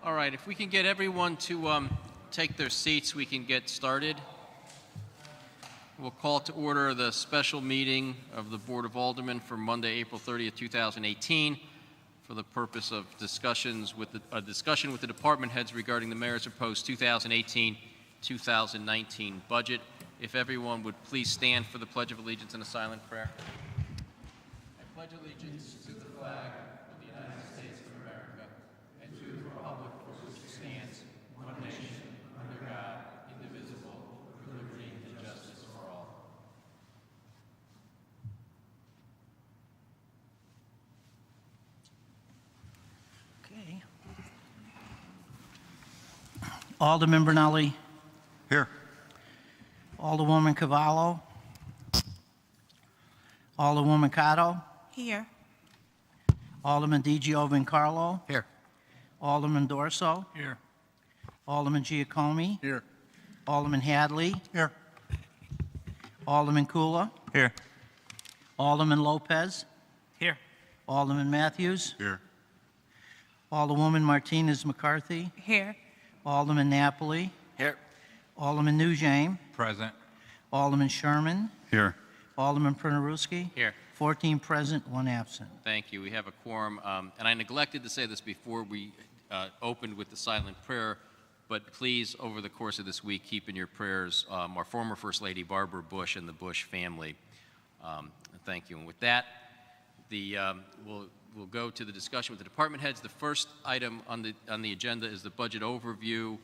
All right, if we can get everyone to take their seats, we can get started. We'll call to order the special meeting of the Board of Aldermen for Monday, April 30th, 2018, for the purpose of discussion with the department heads regarding the mayor's proposed 2018-2019 budget. If everyone would please stand for the Pledge of Allegiance and a silent prayer. I pledge allegiance to the flag of the United States of America and to the republic for which it stands, one nation, under God, indivisible, with liberty and justice for all. Okay. Alderman Brunelli. Here. Alderwoman Cavallo. Alderwoman Cotto. Here. Alderman DiGiovincarlo. Here. Alderman Dorso. Here. Alderman Giacomi. Here. Alderman Hadley. Here. Alderman Kula. Here. Alderman Lopez. Here. Alderman Matthews. Here. Alderwoman Martinez McCarthy. Here. Alderman Napoli. Here. Alderman Nugent. Present. Alderman Sherman. Here. Alderman Prunarooski. Here. 14 present, 1 absent. Thank you. We have a quorum, and I neglected to say this before we opened with the silent prayer, but please, over the course of this week, keep in your prayers our former First Lady Barbara Bush and the Bush family. Thank you. And with that, we'll go to the discussion with the department heads. The first item on the agenda is the budget overview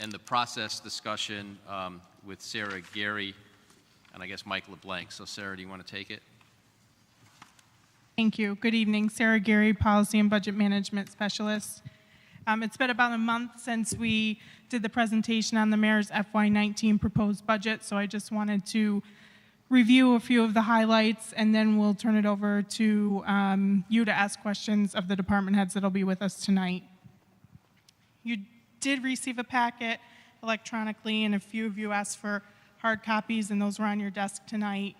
and the process discussion with Sarah Gary and I guess Mike LeBlanc. So Sarah, do you want to take it? Thank you. Good evening. Sarah Gary, Policy and Budget Management Specialist. It's been about a month since we did the presentation on the mayor's FY19 proposed budget, so I just wanted to review a few of the highlights, and then we'll turn it over to you to ask questions of the department heads that'll be with us tonight. You did receive a packet electronically, and a few of you asked for hard copies, and those were on your desk tonight.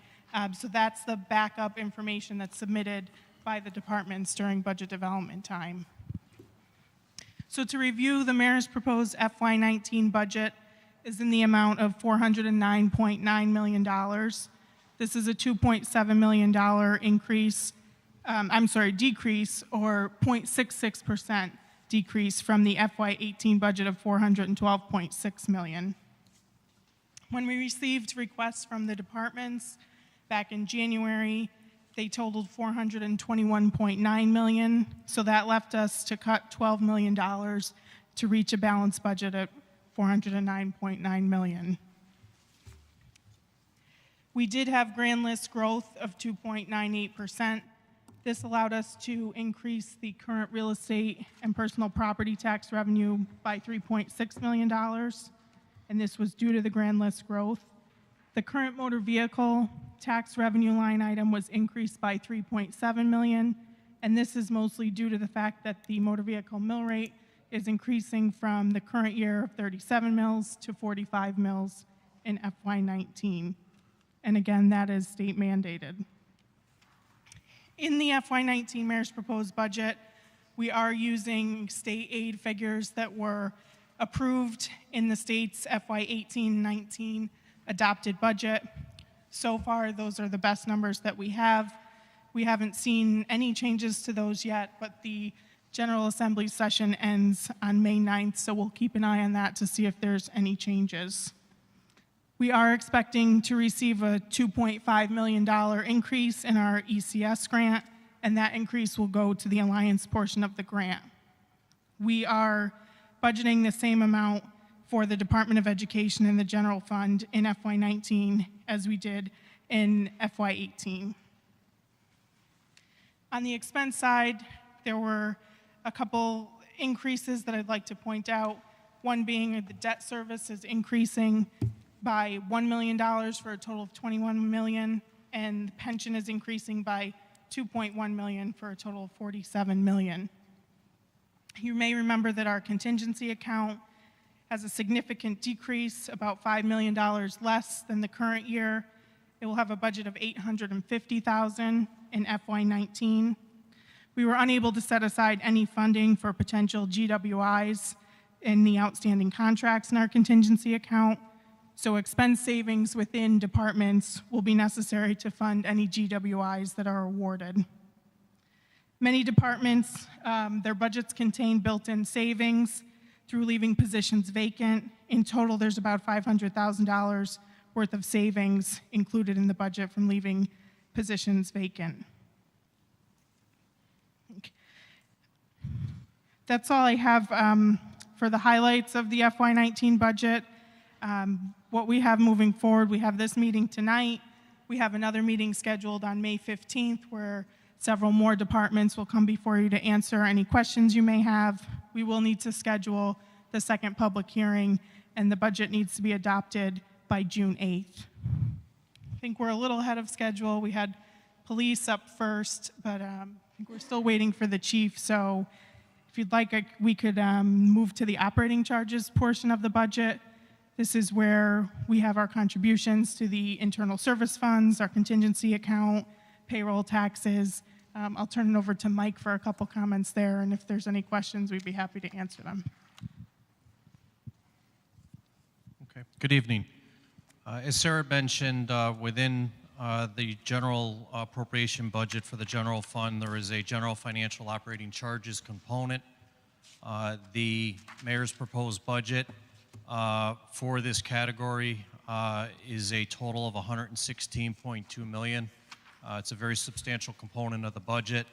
So that's the backup information that's submitted by the departments during budget development time. So to review, the mayor's proposed FY19 budget is in the amount of $409.9 million. This is a $2.7 million decrease, or 0.66% decrease from the FY18 budget of $412.6 million. When we received requests from the departments back in January, they totaled $421.9 million, so that left us to cut $12 million to reach a balanced budget at $409.9 million. We did have grand list growth of 2.98%. This allowed us to increase the current real estate and personal property tax revenue by $3.6 million, and this was due to the grand list growth. The current motor vehicle tax revenue line item was increased by $3.7 million, and this is mostly due to the fact that the motor vehicle mill rate is increasing from the current year of 37 mills to 45 mills in FY19. And again, that is state mandated. In the FY19 mayor's proposed budget, we are using state aid figures that were approved in the state's FY18-19 adopted budget. So far, those are the best numbers that we have. We haven't seen any changes to those yet, but the General Assembly session ends on May 9th, so we'll keep an eye on that to see if there's any changes. We are expecting to receive a $2.5 million increase in our ECS grant, and that increase will go to the Alliance portion of the grant. We are budgeting the same amount for the Department of Education and the General Fund in FY19 as we did in FY18. On the expense side, there were a couple increases that I'd like to point out. One being the debt service is increasing by $1 million for a total of $21 million, and pension is increasing by $2.1 million for a total of $47 million. You may remember that our contingency account has a significant decrease, about $5 million less than the current year. It will have a budget of $850,000 in FY19. We were unable to set aside any funding for potential GWIs in the outstanding contracts in our contingency account, so expense savings within departments will be necessary to fund any GWIs that are awarded. Many departments, their budgets contain built-in savings through leaving positions vacant. In total, there's about $500,000 worth of savings included in the budget from leaving positions vacant. That's all I have for the highlights of the FY19 budget. What we have moving forward, we have this meeting tonight. We have another meeting scheduled on May 15th where several more departments will come before you to answer any questions you may have. We will need to schedule the second public hearing, and the budget needs to be adopted by June 8th. I think we're a little ahead of schedule. We had police up first, but I think we're still waiting for the chief. So if you'd like, we could move to the operating charges portion of the budget. This is where we have our contributions to the internal service funds, our contingency account, payroll taxes. I'll turn it over to Mike for a couple comments there, and if there's any questions, we'd be happy to answer them. Okay. Good evening. As Sarah mentioned, within the general appropriation budget for the general fund, there is a general financial operating charges component. The mayor's proposed budget for this category is a total of $116.2 million. It's a very substantial component of the budget,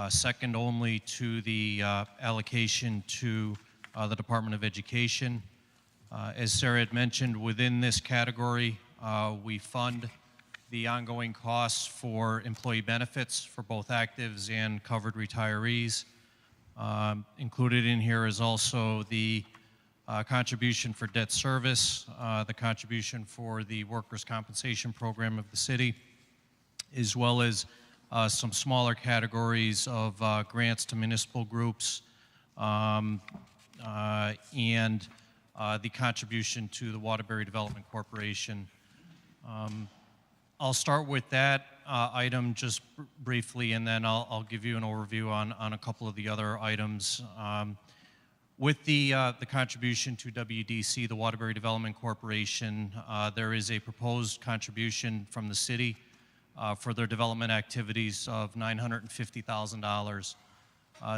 second only to the allocation to the Department of Education. As Sarah had mentioned, within this category, we fund the ongoing costs for employee benefits for both actives and covered retirees. Included in here is also the contribution for debt service, the contribution for the workers' compensation program of the city, as well as some smaller categories of grants to municipal groups and the contribution to the Waterbury Development Corporation. I'll start with that item just briefly, and then I'll give you an overview on a couple of the other items. With the contribution to WDC, the Waterbury Development Corporation, there is a proposed contribution from the city for their development activities of $950,000.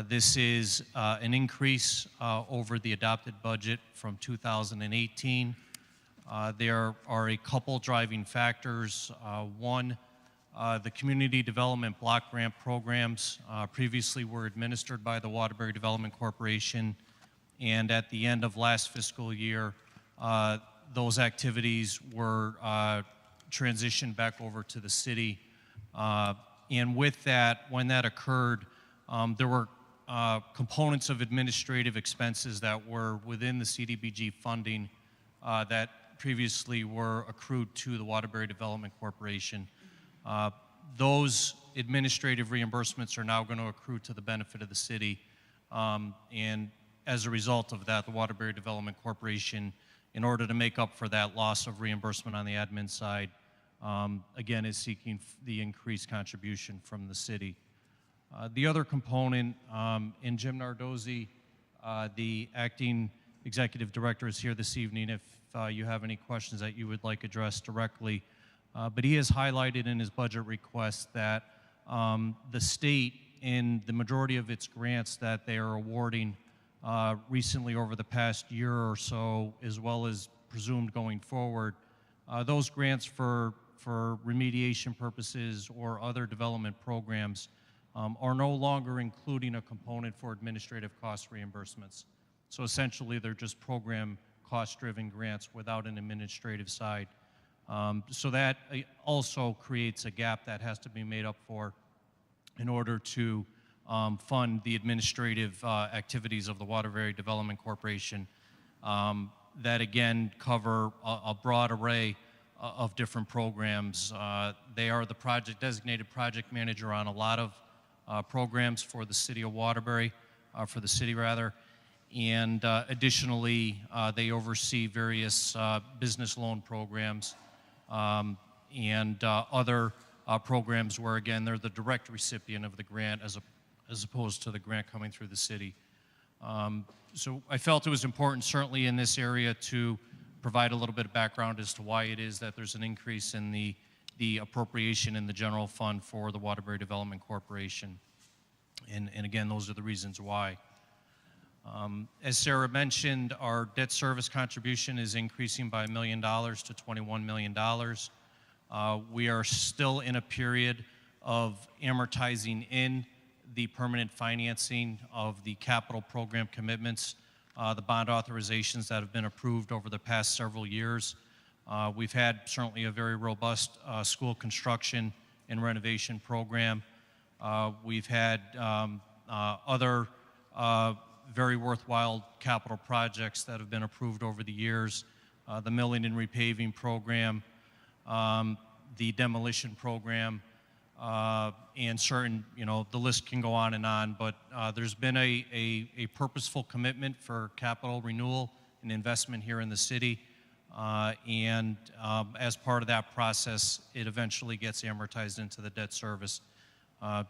This is an increase over the adopted budget from 2018. There are a couple driving factors. One, the community development block grant programs previously were administered by the Waterbury Development Corporation, and at the end of last fiscal year, those activities were transitioned back over to the city. And with that, when that occurred, there were components of administrative expenses that were within the CDBG funding that previously were accrued to the Waterbury Development Corporation. Those administrative reimbursements are now going to accrue to the benefit of the city. And as a result of that, the Waterbury Development Corporation, in order to make up for that loss of reimbursement on the admin side, again, is seeking the increased contribution from the city. The other component, and Jim Nardozzi, the acting executive director, is here this evening if you have any questions that you would like addressed directly. But he has highlighted in his budget request that the state, in the majority of its grants that they are awarding recently over the past year or so, as well as presumed going forward, those grants for remediation purposes or other development programs are no longer including a component for administrative cost reimbursements. So essentially, they're just program cost-driven grants without an administrative side. So that also creates a gap that has to be made up for in order to fund the administrative activities of the Waterbury Development Corporation that, again, cover a broad array of different programs. They are the designated project manager on a lot of programs for the city of Waterbury, for the city rather, and additionally, they oversee various business loan programs and other programs where, again, they're the direct recipient of the grant as opposed to the grant coming through the city. So I felt it was important, certainly in this area, to provide a little bit of background as to why it is that there's an increase in the appropriation in the general fund for the Waterbury Development Corporation. And again, those are the reasons why. As Sarah mentioned, our debt service contribution is increasing by $1 million to $21 million. We are still in a period of amortizing in the permanent financing of the capital program commitments, the bond authorizations that have been approved over the past several years. We've had certainly a very robust school construction and renovation program. We've had other very worthwhile capital projects that have been approved over the years, the milling and repaving program, the demolition program, and certain, the list can go on, but there's been a purposeful commitment for capital renewal and investment here in the city, and as part of that process, it eventually gets amortized into the debt service.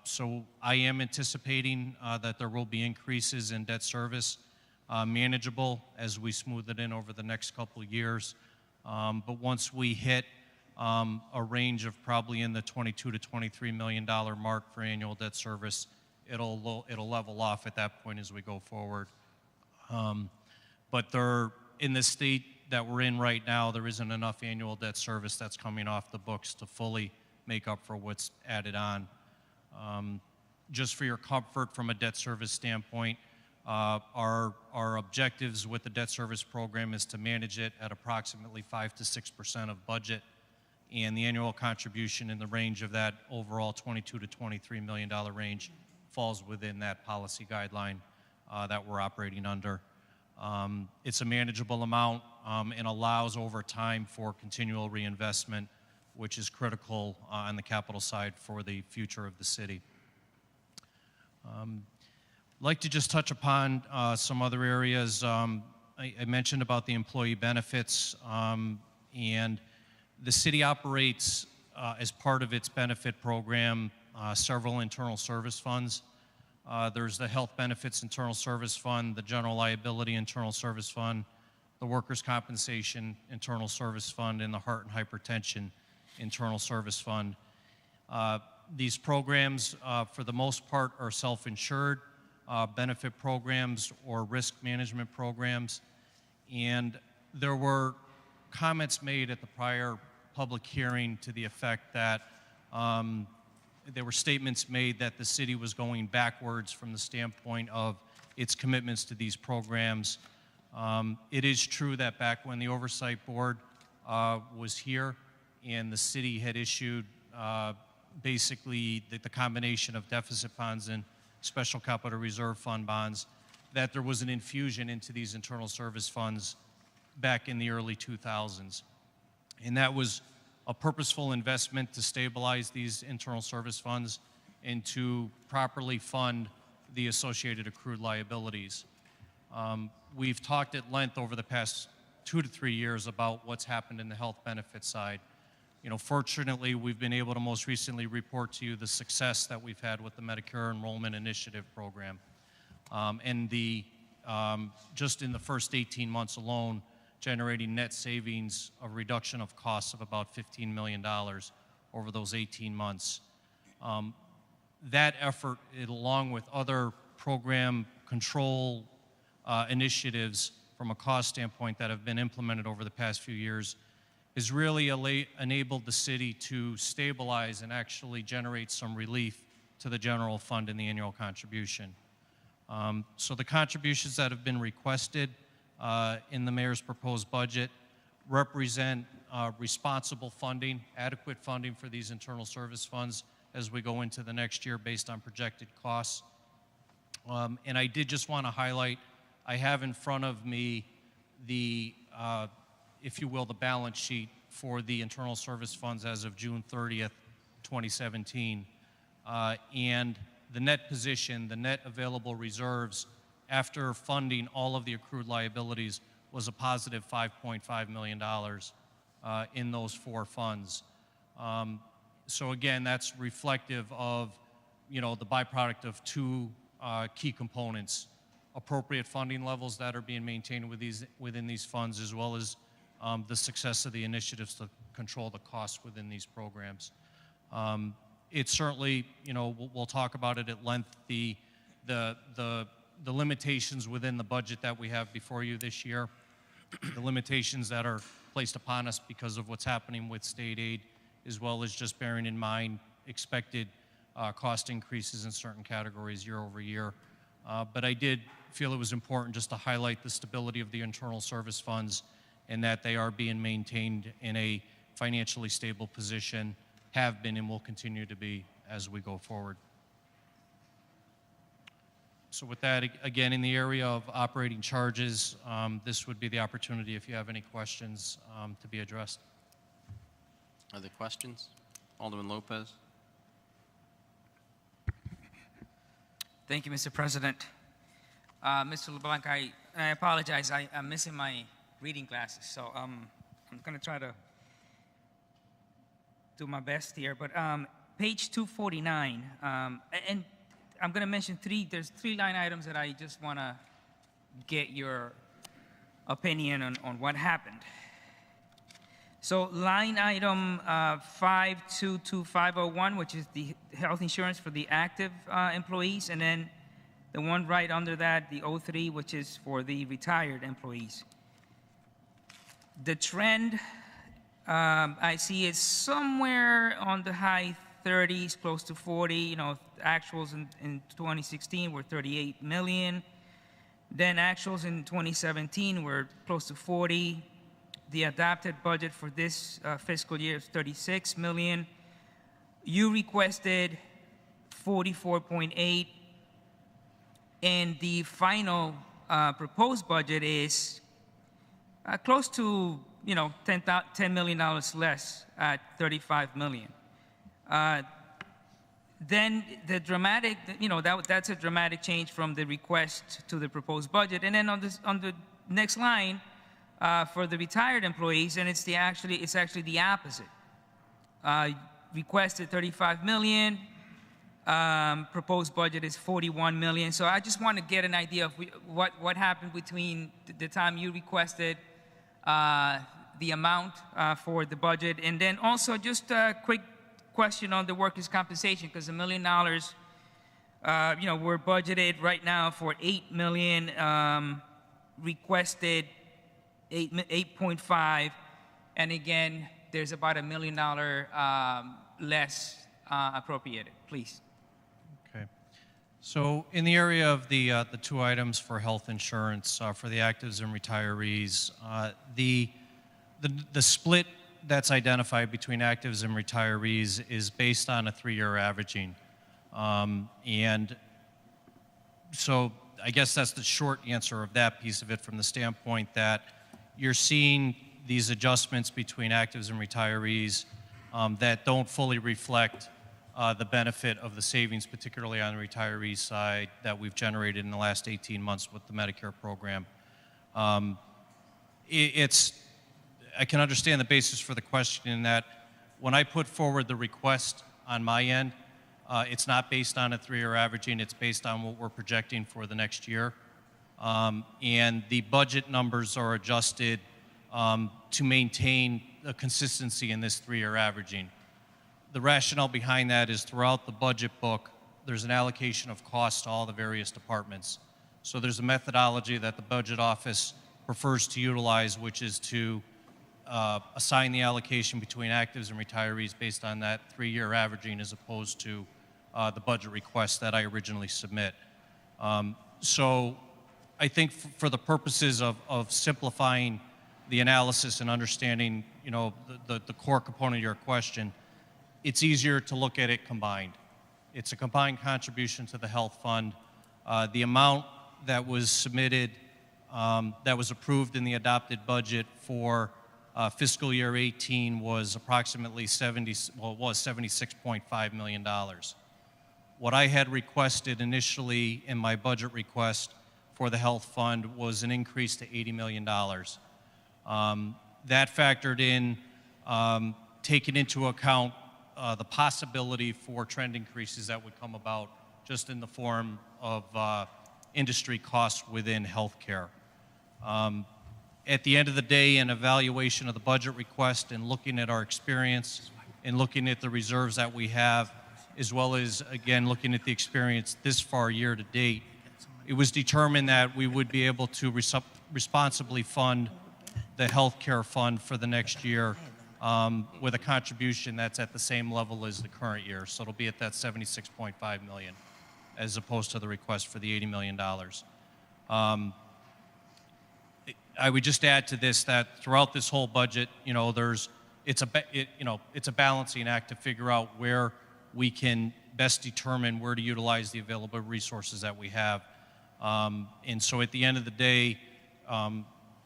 So I am anticipating that there will be increases in debt service, manageable as we smooth it in over the next couple of years. But once we hit a range of probably in the $22 to $23 million mark for annual debt service, it'll level off at that point as we go forward. But in the state that we're in right now, there isn't enough annual debt service that's coming off the books to fully make up for what's added on. Just for your comfort from a debt service standpoint, our objectives with the debt service program is to manage it at approximately 5 to 6% of budget, and the annual contribution in the range of that overall $22 to $23 million range falls within that policy guideline that we're operating under. It's a manageable amount and allows over time for continual reinvestment, which is critical on the capital side for the future of the city. I'd like to just touch upon some other areas. I mentioned about the employee benefits, and the city operates, as part of its benefit program, several internal service funds. There's the Health Benefits Internal Service Fund, the General Liability Internal Service Fund, the Workers' Compensation Internal Service Fund, and the Heart and Hypertension Internal Service Fund. These programs, for the most part, are self-insured benefit programs or risk management programs. And there were comments made at the prior public hearing to the effect that there were statements made that the city was going backwards from the standpoint of its commitments to these programs. It is true that back when the Oversight Board was here, and the city had issued basically the combination of deficit bonds and special capital reserve fund bonds, that there was an infusion into these internal service funds back in the early 2000s. And that was a purposeful investment to stabilize these internal service funds and to properly fund the associated accrued liabilities. We've talked at length over the past 2 to 3 years about what's happened in the health benefit side. Fortunately, we've been able to most recently report to you the success that we've had with the Medicare Enrollment Initiative program. And just in the first 18 months alone, generating net savings of reduction of costs of about $15 million over those 18 months. That effort, along with other program control initiatives from a cost standpoint that have been implemented over the past few years, has really enabled the city to stabilize and actually generate some relief to the general fund in the annual contribution. So the contributions that have been requested in the mayor's proposed budget represent responsible funding, adequate funding for these internal service funds as we go into the next year based on projected costs. And I did just want to highlight, I have in front of me the, if you will, the balance sheet for the internal service funds as of June 30th, 2017. And the net position, the net available reserves after funding all of the accrued liabilities was a positive $5.5 million in those 4 funds. So again, that's reflective of the byproduct of two key components: appropriate funding levels that are being maintained within these funds, as well as the success of the initiatives to control the costs within these programs. It's certainly, we'll talk about it at length, the limitations within the budget that we have before you this year, the limitations that are placed upon us because of what's happening with state aid, as well as just bearing in mind expected cost increases in certain categories year over year. But I did feel it was important just to highlight the stability of the internal service funds and that they are being maintained in a financially stable position, have been and will continue to be as we go forward. So with that, again, in the area of operating charges, this would be the opportunity, if you have any questions, to be addressed. Other questions? Alderman Lopez? Thank you, Mr. President. Mr. LeBlanc, I apologize. I'm missing my reading glasses, so I'm going to try to do my best here. But page 249, and I'm going to mention there's three line items that I just want to get your opinion on what happened. So line item 522501, which is the health insurance for the active employees, and then the one right under that, the 03, which is for the retired employees. The trend I see is somewhere on the high 30s, close to 40. Actuals in 2016 were 38 million. Then actuals in 2017 were close to 40. The adopted budget for this fiscal year is 36 million. You requested 44.8, and the final proposed budget is close to $10 million less at 35 million. Then the dramatic, that's a dramatic change from the request to the proposed budget. And then on the next line, for the retired employees, and it's actually the opposite. Requested 35 million, proposed budget is 41 million. So I just want to get an idea of what happened between the time you requested the amount for the budget, and then also just a quick question on the workers' compensation, because $1 million, we're budgeted right now for 8 million, requested 8.5, and again, there's about $1 million less appropriated. Please. Okay. So in the area of the two items for health insurance for the actives and retirees, the split that's identified between actives and retirees is based on a 3-year averaging. And so I guess that's the short answer of that piece of it, from the standpoint that you're seeing these adjustments between actives and retirees that don't fully reflect the benefit of the savings, particularly on the retiree side, that we've generated in the last 18 months with the Medicare program. I can understand the basis for the question in that when I put forward the request on my end, it's not based on a 3-year averaging, it's based on what we're projecting for the next year. And the budget numbers are adjusted to maintain a consistency in this 3-year averaging. The rationale behind that is throughout the budget book, there's an allocation of costs to all the various departments. So there's a methodology that the budget office prefers to utilize, which is to assign the allocation between actives and retirees based on that 3-year averaging, as opposed to the budget request that I originally submit. So I think for the purposes of simplifying the analysis and understanding, the core component of your question, it's easier to look at it combined. It's a combined contribution to the health fund. The amount that was submitted, that was approved in the adopted budget for fiscal year 18 was approximately $76.5 million. What I had requested initially in my budget request for the health fund was an increase to $80 million. That factored in taking into account the possibility for trend increases that would come about just in the form of industry costs within healthcare. At the end of the day, an evaluation of the budget request and looking at our experience and looking at the reserves that we have, as well as, again, looking at the experience this far year to date, it was determined that we would be able to responsibly fund the healthcare fund for the next year with a contribution that's at the same level as the current year. So it'll be at that $76.5 million, as opposed to the request for the $80 million. I would just add to this that throughout this whole budget, it's a balancing act to figure out where we can best determine where to utilize the available resources that we have. And so at the end of the day,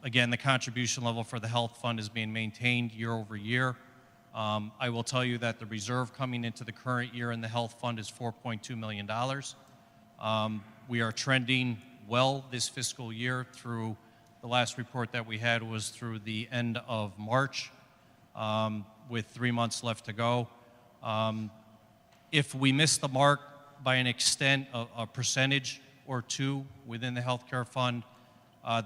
again, the contribution level for the health fund is being maintained year over year. I will tell you that the reserve coming into the current year in the health fund is $4.2 million. We are trending well this fiscal year. Through the last report that we had was through the end of March, with 3 months left to go. If we miss the mark by an extent, a percentage or two within the healthcare fund,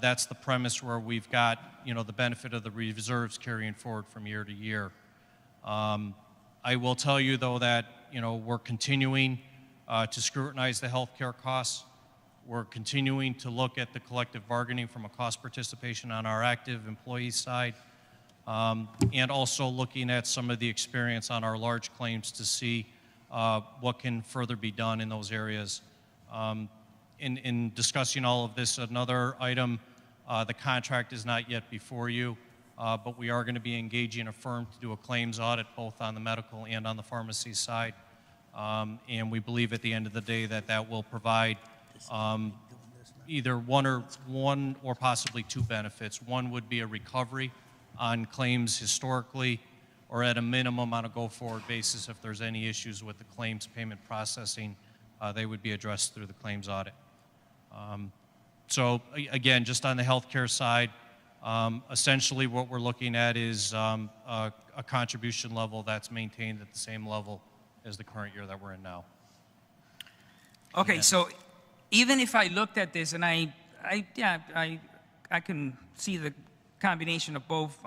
that's the premise where we've got, the benefit of the reserves carrying forward from year to year. I will tell you, though, that, we're continuing to scrutinize the healthcare costs. We're continuing to look at the collective bargaining from a cost participation on our active employee side, and also looking at some of the experience on our large claims to see what can further be done in those areas. In discussing all of this, another item, the contract is not yet before you, but we are going to be engaging a firm to do a claims audit both on the medical and on the pharmacy side. And we believe at the end of the day that will provide either one or possibly two benefits. One would be a recovery on claims historically, or at a minimum on a go-forward basis, if there's any issues with the claims payment processing, they would be addressed through the claims audit. So again, just on the healthcare side, essentially what we're looking at is a contribution level that's maintained at the same level as the current year that we're in now. Okay, so even if I looked at this and I can see the combination of both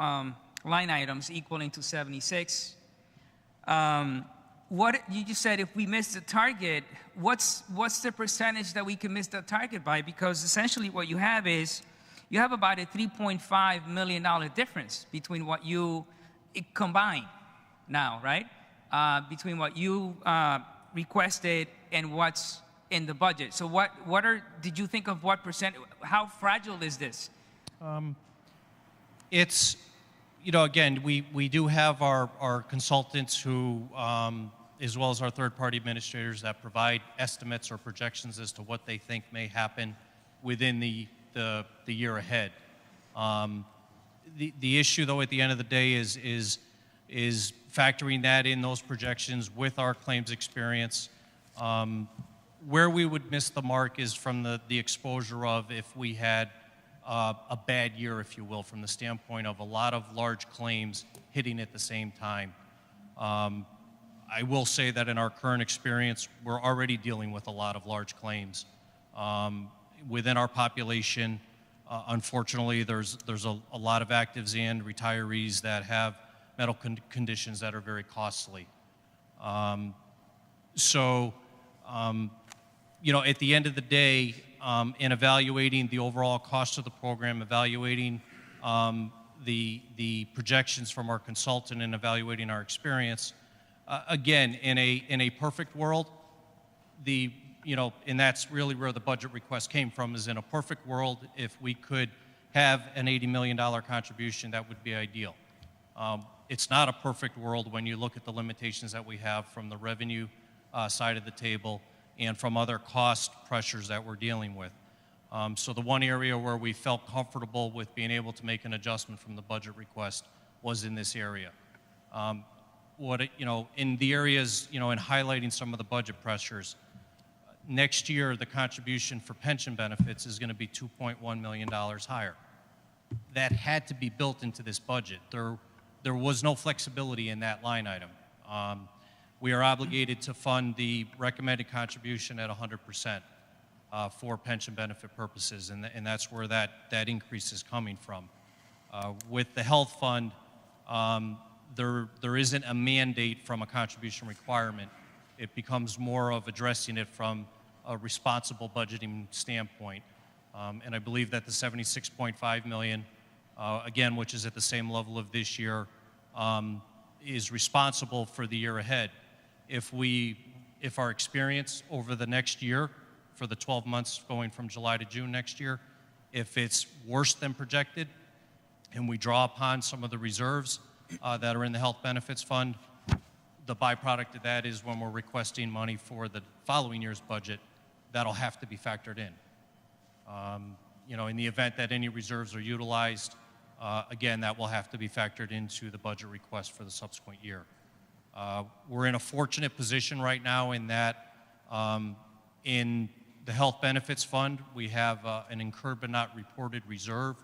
line items equaling to 76. What you just said, if we miss the target, what's the percentage that we can miss the target by? Because essentially what you have is you have about a $3.5 million difference between what you combine now, right? Between what you requested and what's in the budget. So did you think of what percent, how fragile is this? It's, again, we do have our consultants who, as well as our third-party administrators that provide estimates or projections as to what they think may happen within the year ahead. The issue, though, at the end of the day is factoring that in, those projections, with our claims experience. Where we would miss the mark is from the exposure of if we had a bad year, if you will, from the standpoint of a lot of large claims hitting at the same time. I will say that in our current experience, we're already dealing with a lot of large claims. Within our population, unfortunately, there's a lot of actives and retirees that have medical conditions that are very costly. At the end of the day, in evaluating the overall cost of the program, evaluating the projections from our consultant, and evaluating our experience, again, in a perfect world, and that's really where the budget request came from, is in a perfect world, if we could have an $80 million contribution, that would be ideal. It's not a perfect world when you look at the limitations that we have from the revenue side of the table and from other cost pressures that we're dealing with. So the one area where we felt comfortable with being able to make an adjustment from the budget request was in this area. In the areas, in highlighting some of the budget pressures, next year the contribution for pension benefits is going to be $2.1 million higher. That had to be built into this budget. There was no flexibility in that line item. we are obligated to fund the recommended contribution at 100% for pension benefit purposes, and that's where that increase is coming from. With the health fund, there isn't a mandate from a contribution requirement. It becomes more of addressing it from a responsible budgeting standpoint. And I believe that the $76.5 million, again, which is at the same level of this year, is responsible for the year ahead. If our experience over the next year, for the 12 months going from July to June next year, if it's worse than projected, and we draw upon some of the reserves that are in the health benefits fund, the byproduct of that is when we're requesting money for the following year's budget, that'll have to be factored in. You know, in the event that any reserves are utilized, again, that will have to be factored into the budget request for the subsequent year. We're in a fortunate position right now in that in the health benefits fund, we have an incurred but not reported reserve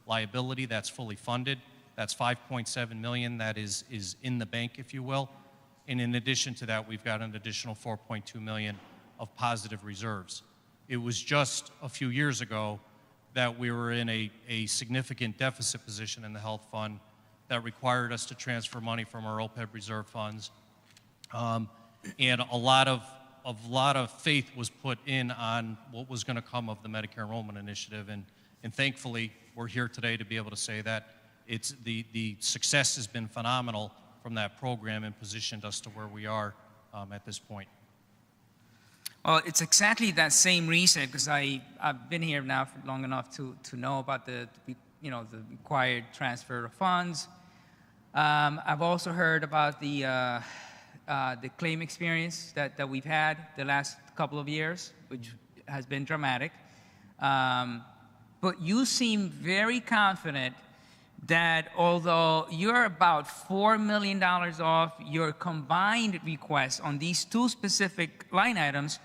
liability that's fully funded. That's $5.7 million that is in the bank, if you will. And in addition to that, we've got an additional $4.2 million of positive reserves. It was just a few years ago that we were in a significant deficit position in the health fund that required us to transfer money from our OPEB reserve funds. And a lot of faith was put in on what was going to come of the Medicare Enrollment Initiative. And thankfully, we're here today to be able to say that it's the success has been phenomenal from that program and positioned us to where we are at this point. Well, it's exactly that same reason, because I've been here now for long enough to know about the required transfer of funds. I've also heard about the claim experience that we've had the last couple of years, which has been dramatic. But you seem very confident that although you're about $4 million off your combined request on these two specific line items,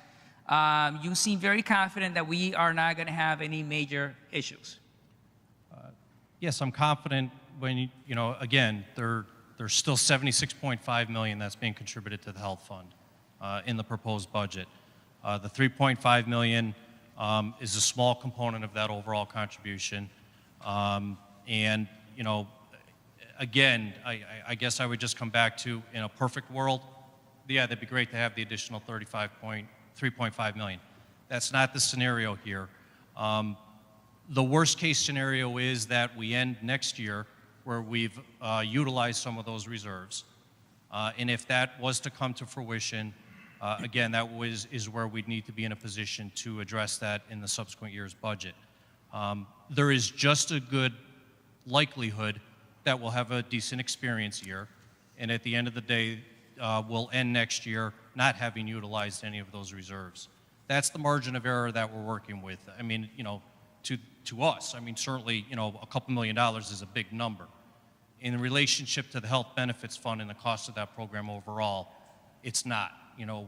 you seem very confident that we are not going to have any major issues. Yes, I'm confident when, again, there's still $76.5 million that's being contributed to the health fund in the proposed budget. The $3.5 million is a small component of that overall contribution. And, again, I guess I would just come back to, in a perfect world, yeah, that'd be great to have the additional $3.5 million. That's not the scenario here. The worst case scenario is that we end next year where we've utilized some of those reserves. And if that was to come to fruition, again, that is where we'd need to be in a position to address that in the subsequent year's budget. There is just a good likelihood that we'll have a decent experience year, and at the end of the day, we'll end next year not having utilized any of those reserves. That's the margin of error that we're working with. I mean, to us, I mean, certainly, a couple $1 million is a big number. In relationship to the health benefits fund and the cost of that program overall, it's not.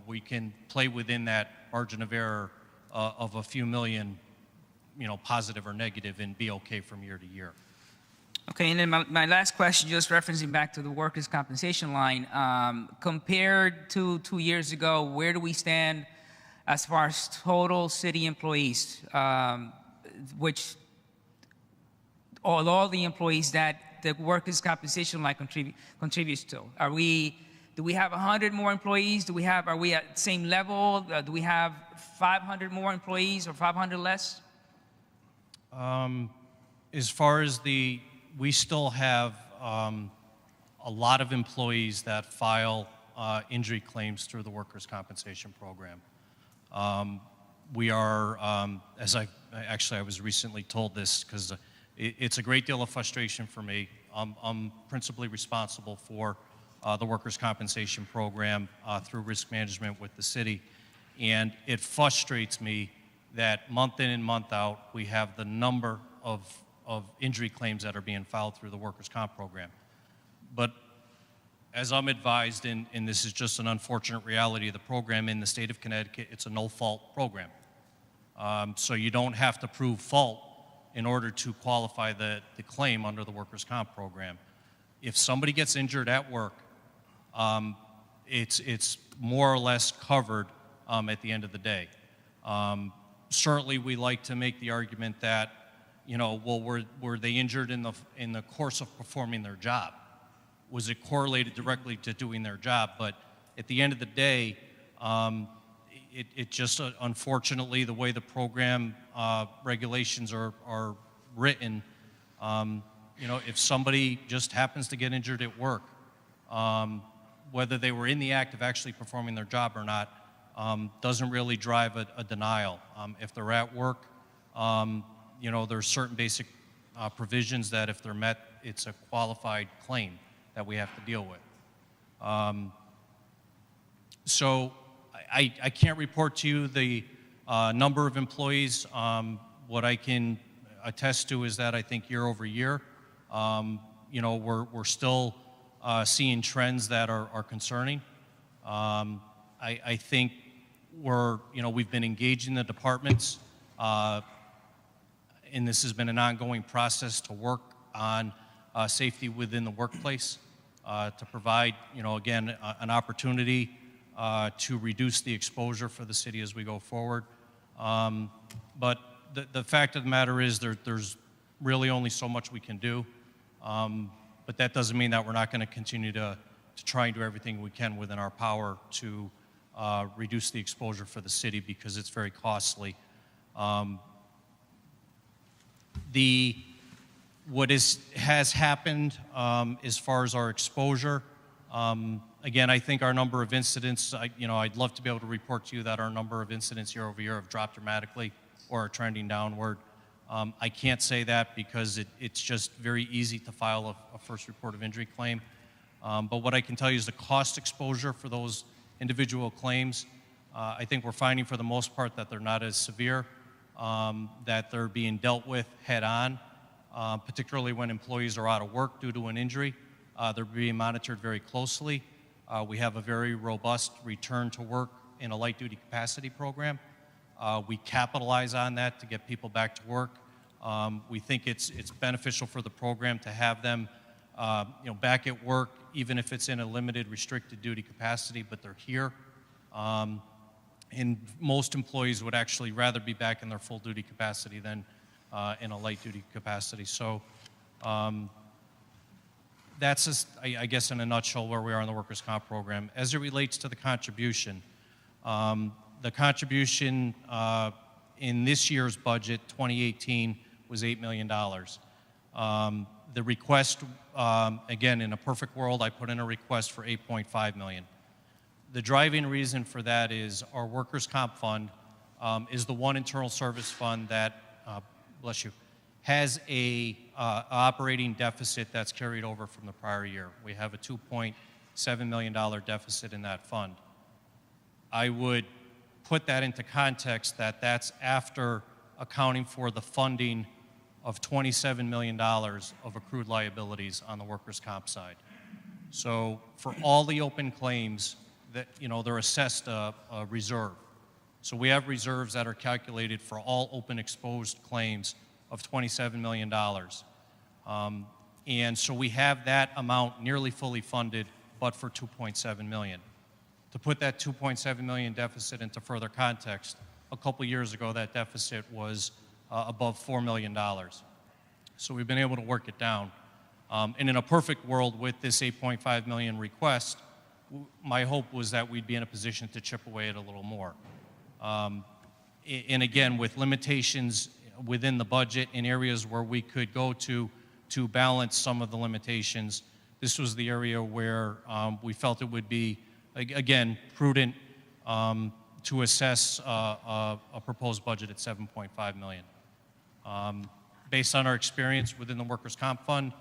We can play within that margin of error of a few million, positive or negative, and be okay from year to year. Okay, and then my last question, just referencing back to the workers' compensation line, compared to 2 years ago, where do we stand as far as total city employees, which all the employees that the workers' compensation line contributes to? Do we have 100 more employees? Are we at the same level? Do we have 500 more employees or 500 less? As far as we still have a lot of employees that file injury claims through the workers' compensation program. We are, I was recently told this because it's a great deal of frustration for me. I'm principally responsible for the workers' compensation program through risk management with the city, and it frustrates me that month in and month out we have the number of injury claims that are being filed through the workers' comp program. But as I'm advised, and this is just an unfortunate reality of the program in the state of Connecticut, it's a no-fault program. So you don't have to prove fault in order to qualify the claim under the workers' comp program. If somebody gets injured at work, it's more or less covered at the end of the day. Certainly, we like to make the argument that, well, were they injured in the course of performing their job? Was it correlated directly to doing their job? But at the end of the day, it just unfortunately the way the program regulations are written, if somebody just happens to get injured at work, whether they were in the act of actually performing their job or not, doesn't really drive a denial. If they're at work, there's certain basic provisions that if they're met, it's a qualified claim that we have to deal with. So I can't report to you the number of employees. What I can attest to is that I think year over year, we're still seeing trends that are concerning. I think we've been engaging the departments, and this has been an ongoing process to work on safety within the workplace, to provide, again, an opportunity to reduce the exposure for the city as we go forward. But the fact of the matter is there's really only so much we can do. But that doesn't mean that we're not going to continue to try and do everything we can within our power to reduce the exposure for the city, because it's very costly. What has happened as far as our exposure, again, I think our number of incidents, I'd love to be able to report to you that our number of incidents year over year have dropped dramatically or are trending downward. I can't say that because it's just very easy to file a first report of injury claim. But what I can tell you is the cost exposure for those individual claims, I think we're finding for the most part that they're not as severe, that they're being dealt with head on, particularly when employees are out of work due to an injury. They're being monitored very closely. We have a very robust return to work in a light duty capacity program. We capitalize on that to get people back to work. We think it's beneficial for the program to have them back at work, even if it's in a limited restricted duty capacity, but they're here. And most employees would actually rather be back in their full duty capacity than in a light duty capacity. So that's just, I guess, in a nutshell, where we are in the workers' comp program. As it relates to the contribution in this year's budget, 2018, was $8 million. The request, again, in a perfect world, I put in a request for $8.5 million. The driving reason for that is our workers' comp fund is the one internal service fund that, bless you, has a operating deficit that's carried over from the prior year. We have a $2.7 million deficit in that fund. I would put that into context that that's after accounting for the funding of $27 million of accrued liabilities on the workers' comp side. So for all the open claims, that they're assessed a reserve. So we have reserves that are calculated for all open exposed claims of $27 million. And so we have that amount nearly fully funded, but for $2.7 million. To put that $2.7 million deficit into further context, a couple years ago that deficit was above $4 million. So we've been able to work it down. And in a perfect world with this $8.5 million request, my hope was that we'd be in a position to chip away at a little more. And again, with limitations within the budget in areas where we could go to balance some of the limitations, this was the area where we felt it would be, again, prudent to assess a proposed budget at $7.5 million. Based on our experience within the workers' comp fund,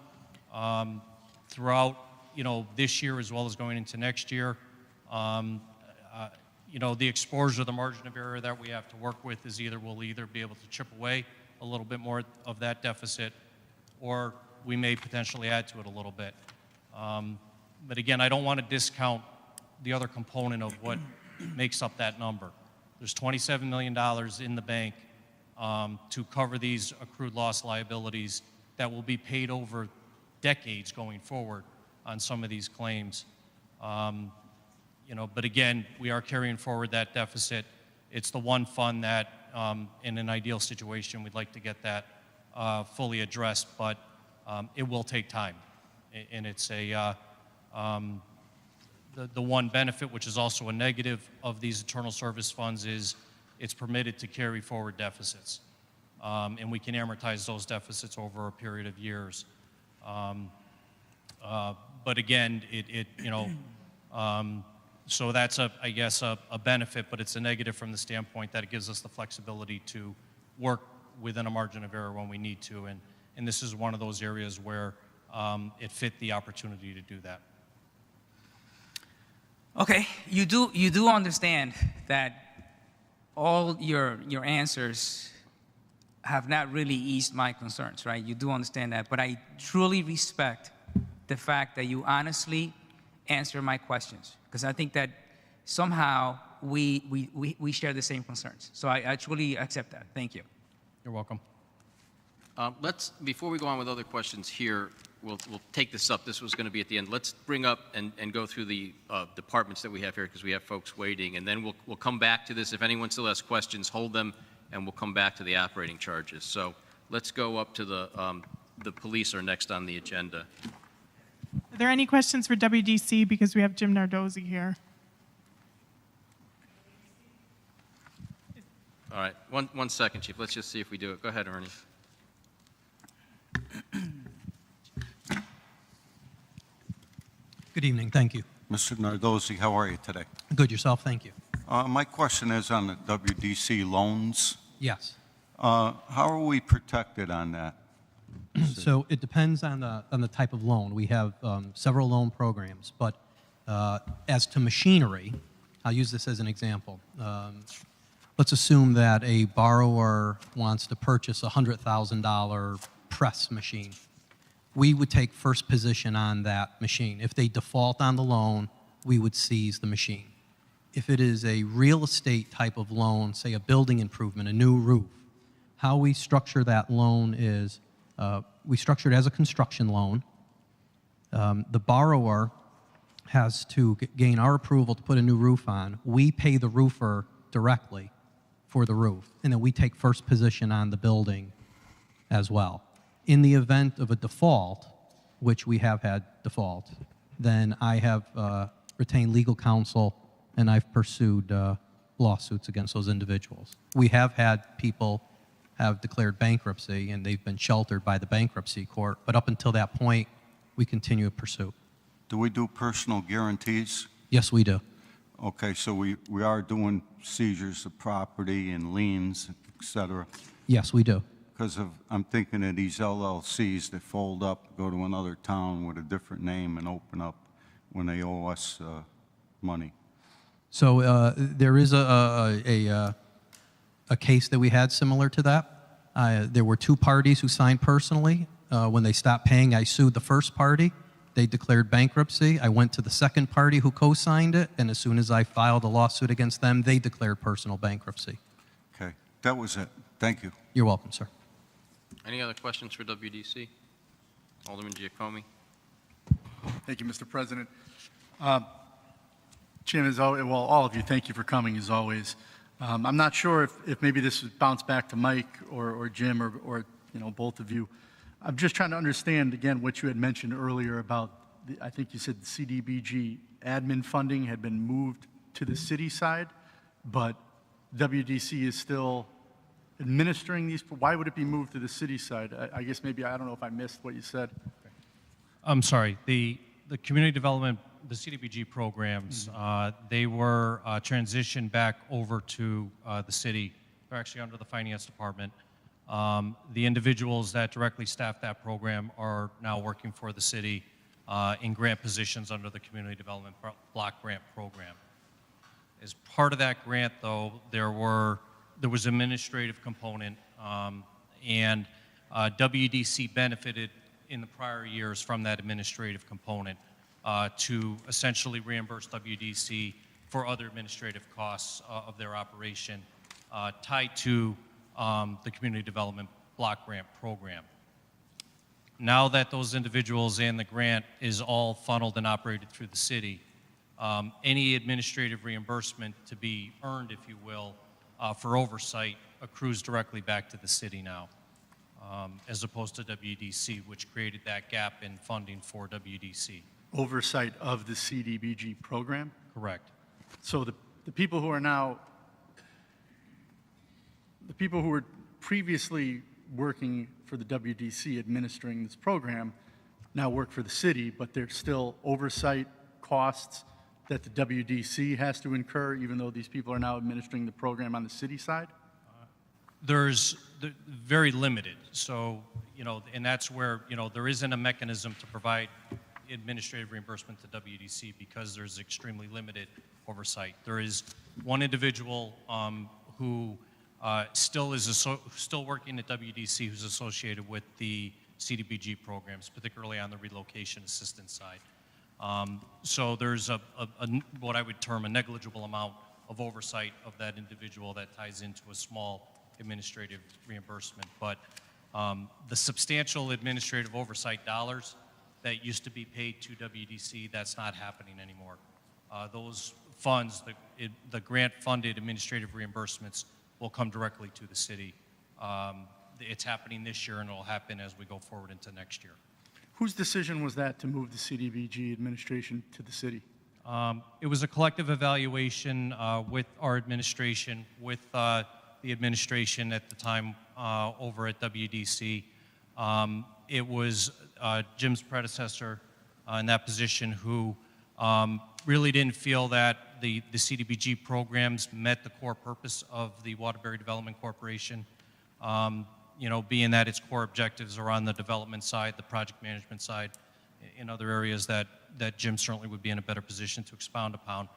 throughout this year as well as going into next year, the exposure, the margin of error that we have to work with is we'll either be able to chip away a little bit more of that deficit, or we may potentially add to it a little bit. But again, I don't want to discount the other component of what makes up that number. There's $27 million in the bank to cover these accrued loss liabilities that will be paid over decades going forward on some of these claims. but again, we are carrying forward that deficit. It's the one fund that, in an ideal situation, we'd like to get that fully addressed, but it will take time. And it's the one benefit, which is also a negative of these internal service funds, is it's permitted to carry forward deficits. And we can amortize those deficits over a period of years. But again, so that's I guess a benefit, but it's a negative from the standpoint that it gives us the flexibility to work within a margin of error when we need to, and this is one of those areas where it fit the opportunity to do that. Okay, you do understand that all your answers have not really eased my concerns, right? You do understand that, but I truly respect the fact that you honestly answer my questions, because I think that somehow we share the same concerns. So I truly accept that. Thank you. You're welcome. Before we go on with other questions here, we'll take this up. This was going to be at the end. Let's bring up and go through the departments that we have here, because we have folks waiting, and then we'll come back to this. If anyone still has questions, hold them, and we'll come back to the operating charges. So let's go up to the police are next on the agenda. Are there any questions for WDC, because we have Jim Nardozzi here? All right, one second, Chief. Let's just see if we do it. Go ahead, Ernie. Good evening, thank you. Mr. Nardozzi, how are you today? Good, yourself, thank you. My question is on the WDC loans. Yes. How are we protected on that? So it depends on the type of loan. We have several loan programs, but as to machinery, I'll use this as an example. Let's assume that a borrower wants to purchase a $100,000 press machine. We would take first position on that machine. If they default on the loan, we would seize the machine. If it is a real estate type of loan, say a building improvement, a new roof, how we structure that loan is we structure it as a construction loan. The borrower has to gain our approval to put a new roof on. We pay the roofer directly for the roof, and then we take first position on the building as well. In the event of a default, which we have had default, then I have retained legal counsel and I've pursued lawsuits against those individuals. We have had people have declared bankruptcy and they've been sheltered by the bankruptcy court, but up until that point, we continue to pursue. Do we do personal guarantees? Yes, we do. Okay, so we are doing seizures of property and liens, et cetera. Yes, we do. Because I'm thinking of these LLCs that fold up, go to another town with a different name and open up when they owe us money. So there is a case that we had similar to that. There were two parties who signed personally. When they stopped paying, I sued the first party. They declared bankruptcy. I went to the second party who co-signed it, and as soon as I filed a lawsuit against them, they declared personal bankruptcy. Okay, that was it. Thank you. You're welcome, sir. Any other questions for WDC? Alderman Giacomi. Thank you, Mr. President. Jim, as always, well, all of you, thank you for coming as always. I'm not sure if maybe this would bounce back to Mike or Jim or both of you. I'm just trying to understand again what you had mentioned earlier about I think you said the CDBG admin funding had been moved to the city side, but WDC is still administering these. Why would it be moved to the city side? I guess maybe I don't know if I missed what you said. I'm sorry. The community development, the CDBG programs, they were transitioned back over to the city. They're actually under the finance department. The individuals that directly staff that program are now working for the city in grant positions under the community development block grant program. As part of that grant, though, there was an administrative component, and WDC benefited in the prior years from that administrative component to essentially reimburse WDC for other administrative costs of their operation tied to the community development block grant program. Now that those individuals and the grant is all funneled and operated through the city, any administrative reimbursement to be earned, if you will, for oversight accrues directly back to the city now, as opposed to WDC, which created that gap in funding for WDC. Oversight of the CDBG program? Correct. So the people who are now, the people who were previously working for the WDC administering this program now work for the city, but there's still oversight costs that the WDC has to incur, even though these people are now administering the program on the city side? There's very limited. So, and that's where, there isn't a mechanism to provide administrative reimbursement to WDC because there's extremely limited oversight. There is one individual who still working at WDC who's associated with the CDBG programs, particularly on the relocation assistance side. So there's what I would term a negligible amount of oversight of that individual that ties into a small administrative reimbursement. But the substantial administrative oversight dollars that used to be paid to WDC, that's not happening anymore. Those funds, the grant-funded administrative reimbursements, will come directly to the city. It's happening this year, and it'll happen as we go forward into next year. Whose decision was that to move the CDBG administration to the city? It was a collective evaluation with our administration, with the administration at the time over at WDC. It was Jim's predecessor in that position who really didn't feel that the CDBG programs met the core purpose of the Waterbury Development Corporation. Being that its core objectives are on the development side, the project management side, in other areas that Jim certainly would be in a better position to expound upon.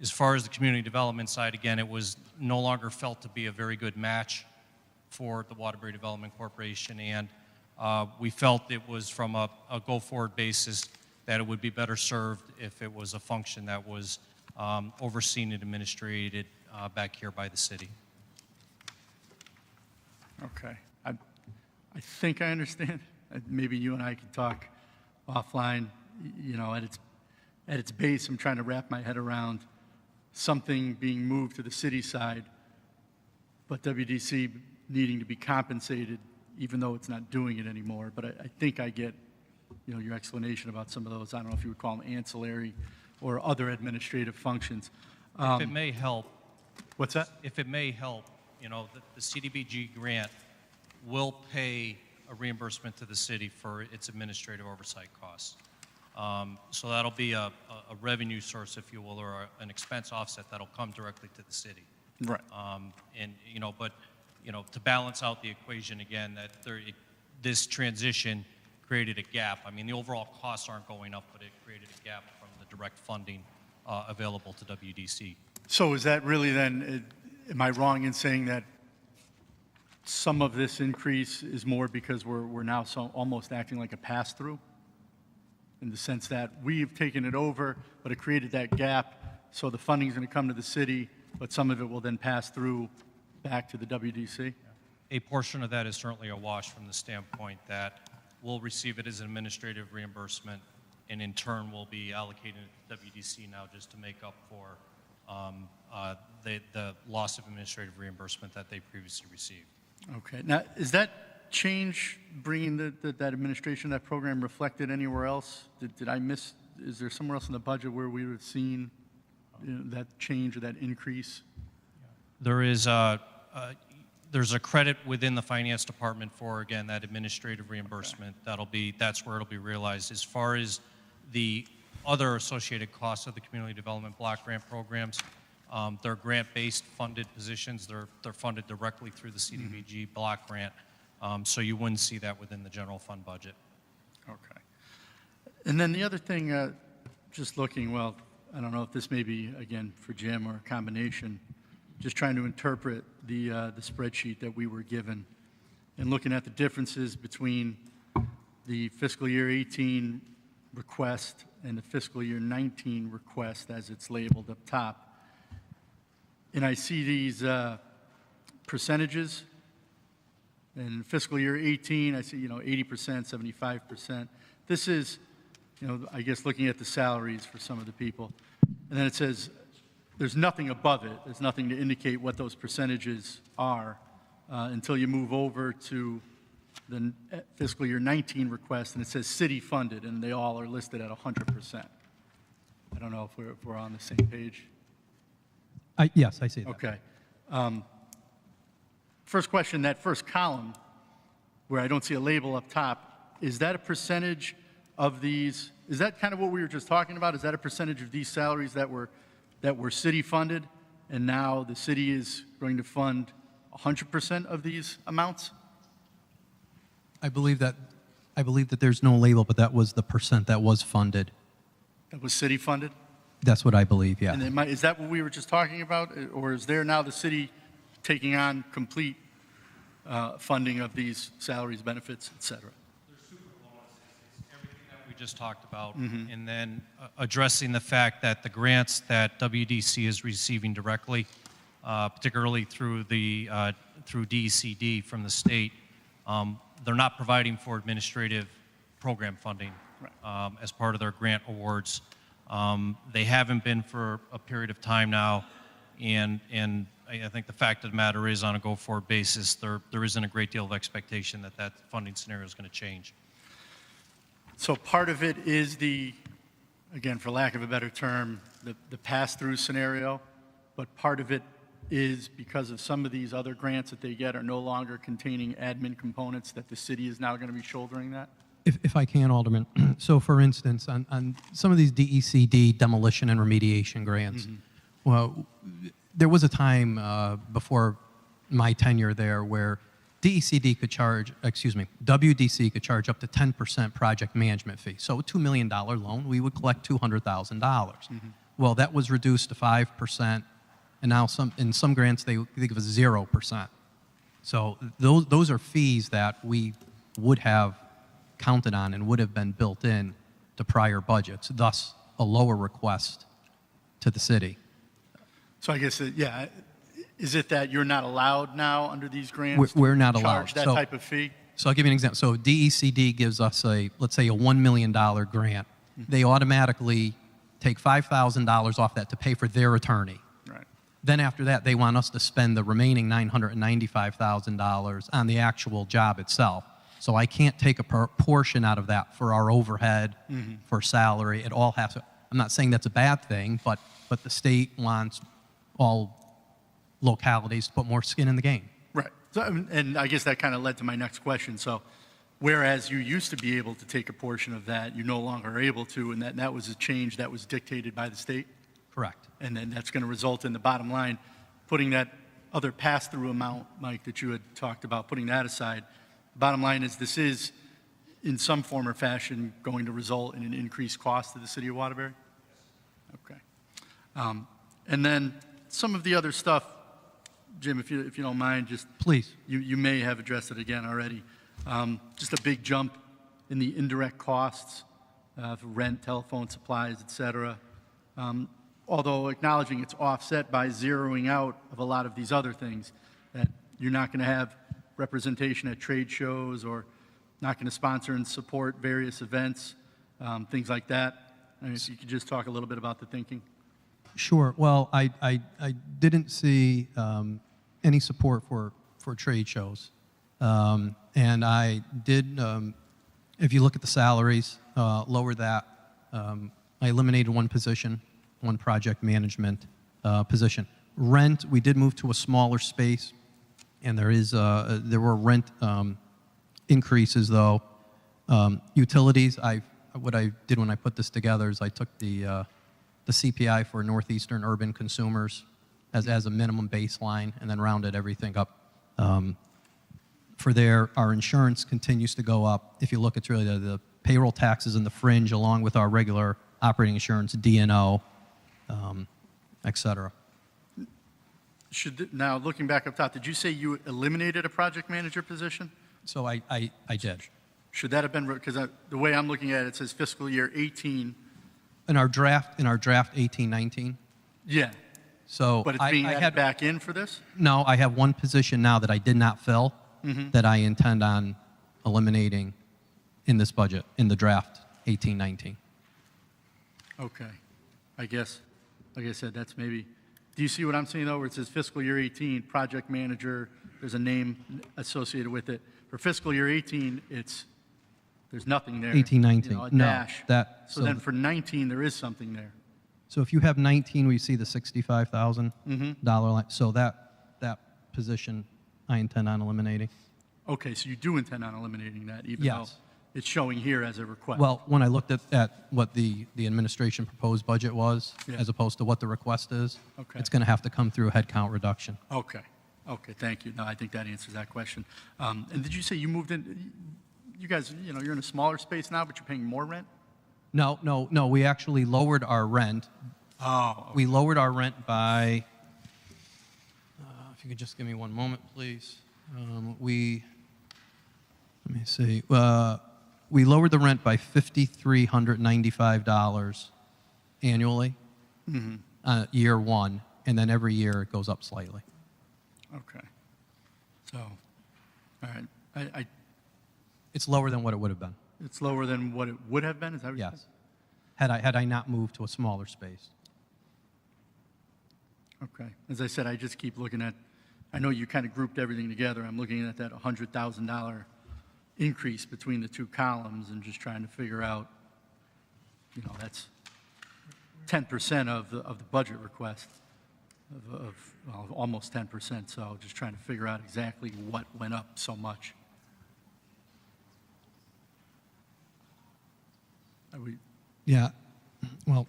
As far as the community development side, again, it was no longer felt to be a very good match for the Waterbury Development Corporation, and we felt it was from a go-forward basis that it would be better served if it was a function that was overseen and administrated back here by the city. Okay. I think I understand. Maybe you and I can talk offline. At its base, I'm trying to wrap my head around something being moved to the city side, but WDC needing to be compensated even though it's not doing it anymore. But I think I get, your explanation about some of those. I don't know if you would call them ancillary or other administrative functions. If it may help, What's that? if it may help, the CDBG grant will pay a reimbursement to the city for its administrative oversight costs. So that'll be a revenue source, if you will, or an expense offset that'll come directly to the city. Right. To balance out the equation again, this transition created a gap. I mean, the overall costs aren't going up, but it created a gap from the direct funding available to WDC. So is that really then, am I wrong in saying that some of this increase is more because we're now almost acting like a pass-through? In the sense that we've taken it over, but it created that gap, so the funding's going to come to the city, but some of it will then pass through back to the WDC? A portion of that is certainly a wash from the standpoint that we'll receive it as an administrative reimbursement, and in turn will be allocated to WDC now just to make up for the loss of administrative reimbursement that they previously received. Okay. Now, is that change bringing that administration, that program reflected anywhere else? Did I miss, is there somewhere else in the budget where we would have seen that change or that increase? There's a credit within the finance department for, again, that administrative reimbursement. Okay. That's where it'll be realized. As far as the other associated costs of the community development block grant programs, they're grant-based funded positions. They're funded directly through the CDBG block grant, so you wouldn't see that within the general fund budget. Okay. And then the other thing, just looking, well, I don't know if this may be, again, for Jim or a combination, just trying to interpret the spreadsheet that we were given and looking at the differences between the fiscal year 18 request and the fiscal year 19 request as it's labeled up top. And I see these percentages. In fiscal year 18, I see, 80%, 75%. This is, I guess looking at the salaries for some of the people. And then it says, there's nothing above it. There's nothing to indicate what those percentages are until you move over to the fiscal year 19 request, and it says city funded, and they all are listed at 100%. I don't know if we're on the same page. Yes, I see that. Okay. First question, that first column, where I don't see a label up top, is that a percentage of these, is that kind of what we were just talking about? Is that a percentage of these salaries that were city funded, and now the city is going to fund 100% of these amounts? I believe that there's no label, but that was the percent that was funded. That was city funded? That's what I believe, yeah. And then is that what we were just talking about? Or is there now the city taking on complete funding of these salaries, benefits, et cetera? Everything that we just talked about, and then addressing the fact that the grants that WDC is receiving directly, particularly through DECD from the state, they're not providing for administrative program funding as part of their grant awards. They haven't been for a period of time now, and I think the fact of the matter is, on a go-forward basis, there isn't a great deal of expectation that that funding scenario is going to change. So part of it is again, for lack of a better term, the pass-through scenario, but part of it is because of some of these other grants that they get are no longer containing admin components, that the city is now going to be shouldering that? If I can, Alderman. So for instance, on some of these DECD demolition and remediation grants, well, there was a time before my tenure there where WDC could charge up to 10% project management fee. So a $2 million loan, we would collect $200,000. Well, that was reduced to 5%, and now in some grants they give us 0%. So those are fees that we would have counted on and would have been built in to prior budgets, thus a lower request to the city. So I guess, yeah, is it that you're not allowed now under these grants We're not to allowed. charge that So- type of fee? So I'll give you an example. So DECD gives us let's say a $1 million grant. They automatically take $5,000 off that to pay for their attorney. Right. Then after that, they want us to spend the remaining $995,000 on the actual job itself. So I can't take a portion out of that for our overhead, for salary. It all has to, I'm not saying that's a bad thing, but the state wants all localities to put more skin in the game. Right. So, and I guess that kind of led to my next question. So whereas you used to be able to take a portion of that, you no longer are able to, and that was a change that was dictated by the state? Correct. And then that's going to result in the bottom line, putting that other pass-through amount, Mike, that you had talked about, putting that aside. Bottom line is this is, in some form or fashion, going to result in an increased cost to the city of Waterbury? Okay. And then some of the other stuff, Jim, if you don't mind, just Please. you may have addressed it again already. Just a big jump in the indirect costs for rent, telephone, supplies, et cetera. Although acknowledging it's offset by zeroing out of a lot of these other things, that you're not going to have representation at trade shows or not going to sponsor and support various events, things like that. I mean, if you could just talk a little bit about the thinking. Sure. Well, I didn't see any support for trade shows. And I did, if you look at the salaries, lower that. I eliminated one position, one project management position. Rent, we did move to a smaller space, and there were rent increases, though. Utilities, what I did when I put this together is I took the CPI for northeastern urban consumers as a minimum baseline and then rounded everything up. For there, our insurance continues to go up. If you look, it's really the payroll taxes and the fringe along with our regular operating insurance, D&O, et cetera. Now, looking back up top, did you say you eliminated a project manager position? So I did. Should that have been, because the way I'm looking at it, it says fiscal year 18. In our draft 18-19. Yeah, So but it's being added back in for this? No, I have one position now that I did not fill that I intend on eliminating in this budget, in the draft 18-19. Okay, I guess. like I said, that's maybe, do you see what I'm saying though, where it says fiscal year 18, project manager, there's a name associated with it. For fiscal year 18, there's nothing there. 18, 19. You know, a No, dash. that- So so- then for 19, there is something there. So if you have 19, we see the $65,000 line. So that position, I intend on eliminating. Okay, so you do intend on eliminating that, even though Yes. it's showing here as a request? Well, when I looked at what the administration proposed budget was, Yeah. as opposed to what the request is, Okay. it's going to have to come through a headcount reduction. Okay, thank you. No, I think that answers that question. And did you say you moved in, you guys, you're in a smaller space now, but you're paying more rent? No, we actually lowered our rent. Oh, We lowered our rent by, if you could just give me one moment, please. Let me see. We lowered the rent by $5,395 annually, year one, and then every year it goes up slightly. okay. So, all right. It's lower than what it would have been. It's lower than what it would have been, is that what you Yes. said? Had I not moved to a smaller space. Okay. As I said, I just keep looking at, I know you kind of grouped everything together. I'm looking at that $100,000 increase between the two columns and just trying to figure out, that's 10% of the budget request, well, almost 10%. So just trying to figure out exactly what went up so much. Are we, Yeah. Well,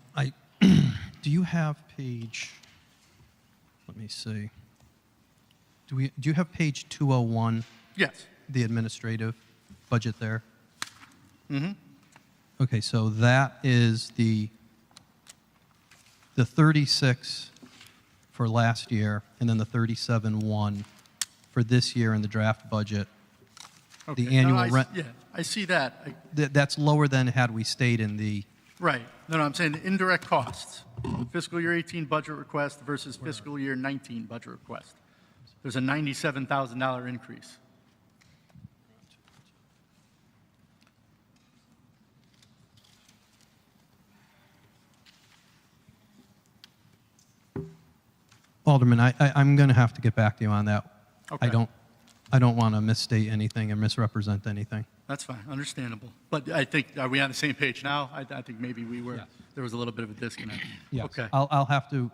do you have page, let me see. Do you have page 201, yes. the administrative budget there? Okay, so that is the 36 for last year, and then the 37.1 for this year in the draft budget. Okay. The annual rent, Yeah, I see that. that's lower than had we stayed in the, Right. No, I'm saying the indirect costs. Fiscal year 18 budget request versus fiscal year 19 budget request. There's a $97,000 increase. Alderman, I'm going to have to get back to you on that. Okay. I don't want to misstate anything or misrepresent anything. That's fine, understandable. But I think, are we on the same page now? I think maybe we were, Yes. there was a little bit of a disconnect. Yes. Okay. I'll have to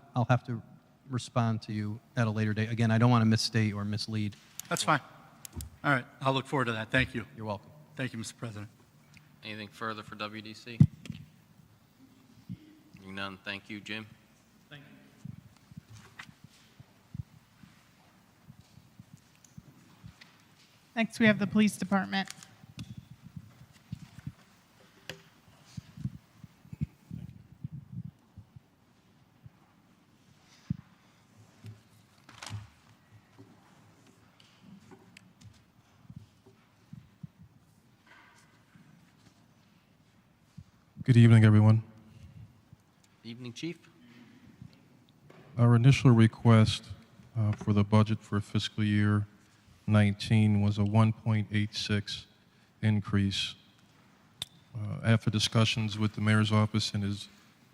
respond to you at a later date. Again, I don't want to misstate or mislead. That's fine. All right, I'll look forward to that. Thank you. You're welcome. Thank you, Mr. President. Anything further for WDC? Hearing none, thank you. Jim? Thank you. Next, we have the police department. Good evening, everyone. Evening, Chief? Our initial request for the budget for fiscal year 19 was a 1.86 increase. After discussions with the mayor's office and his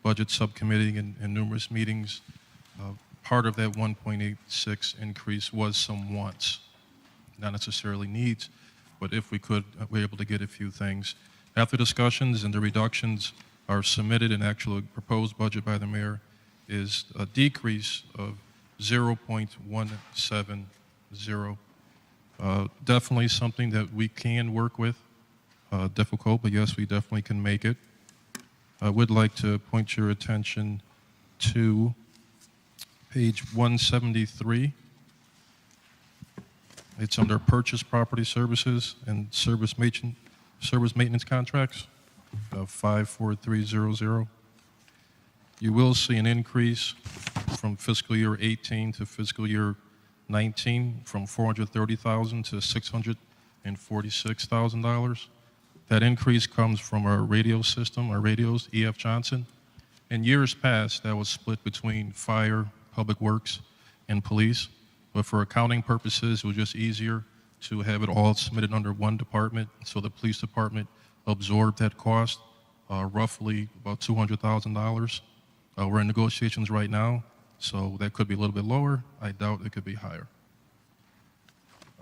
budget subcommittee and numerous meetings, part of that 1.86 increase was some wants, not necessarily needs, but if we could, we're able to get a few things. After discussions and the reductions are submitted and actually proposed budget by the mayor is a decrease of 0.170. Definitely something that we can work with. Difficult, but yes, we definitely can make it. I would like to point your attention to page 173. It's under purchase property services and service maintenance contracts of 54300. You will see an increase from fiscal year 18 to fiscal year 19 from $430,000 to $646,000. That increase comes from our radio system, our radios, E.F. Johnson. In years past, that was split between fire, public works, and police. But for accounting purposes, it was just easier to have it all submitted under one department. So the police department absorbed that cost, roughly about $200,000 We're in negotiations right now, so that could be a little bit lower. I doubt it could be higher.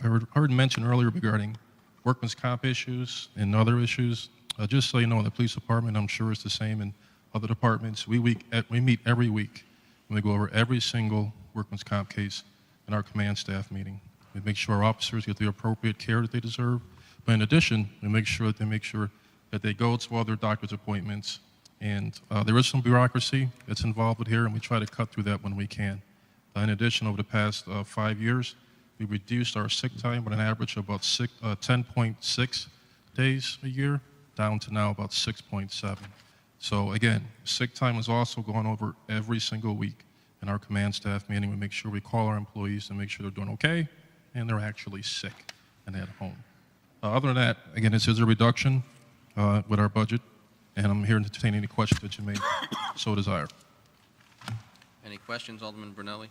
I heard mentioned earlier regarding workman's comp issues and other issues. Just so you know, in the police department, I'm sure it's the same in other departments. We meet every week, and we go over every single workman's comp case in our command staff meeting. We make sure our officers get the appropriate care that they deserve. But in addition, we make sure that they go to all their doctor's appointments. And there is some bureaucracy that's involved with here, and we try to cut through that when we can. In addition, over the past 5 years, we reduced our sick time by an average of about 10.6 days a year, down to now about 6.7. So again, sick time is also going over every single week in our command staff meeting. We make sure we call our employees to make sure they're doing okay and they're actually sick and at home. Other than that, again, this is a reduction with our budget, and I'm here to entertain any questions that you may so desire. Any questions, Alderman Brunelli?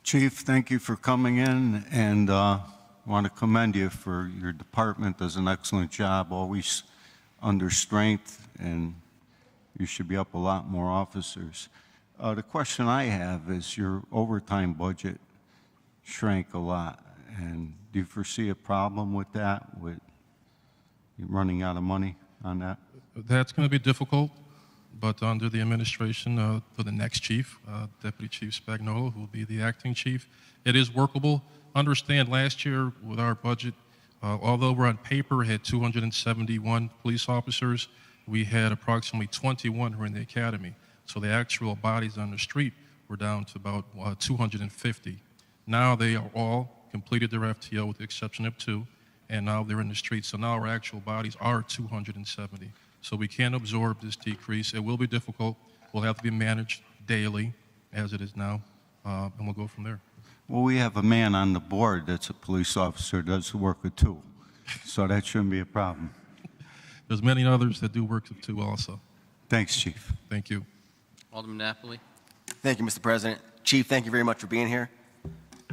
Chief, thank you for coming in, and want to commend you for your department does an excellent job, always under strength, and you should be up a lot more officers. The question I have is your overtime budget shrank a lot, and do you foresee a problem with that, with you running out of money on that? That's going to be difficult, but under the administration for the next chief, Deputy Chief Spagnuolo, who will be the acting chief, it is workable. Understand, last year with our budget, although we're on paper had 271 police officers, we had approximately 21 who were in the academy. So the actual bodies on the street were down to about 250. Now they are all completed their FTO with the exception of 2, and now they're in the street. So now our actual bodies are 270. So we can't absorb this decrease. It will be difficult. We'll have to be managed daily, as it is now, and we'll go from there. Well, we have a man on the board that's a police officer, does the work of 2, so that shouldn't be a problem. There's many others that do work too also. Thanks, Chief. Thank you. Alderman Napoli? Thank you, Mr. President. Chief, thank you very much for being here.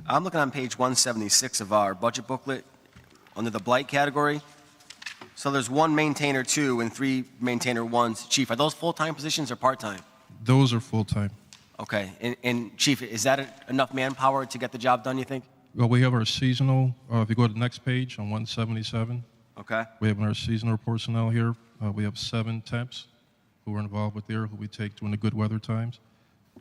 I'm looking on page 176 of our budget booklet under the blight category. So there's 1 maintainer 2 and 3 maintainer 1s. Chief, are those full-time positions or part-time? Those are full-time. Okay. And Chief, is that enough manpower to get the job done, you think? Well, we have our seasonal, if you go to the next page on 177, Okay. we have our seasonal personnel here. We have 7 temps who are involved with there, who we take during the good weather times.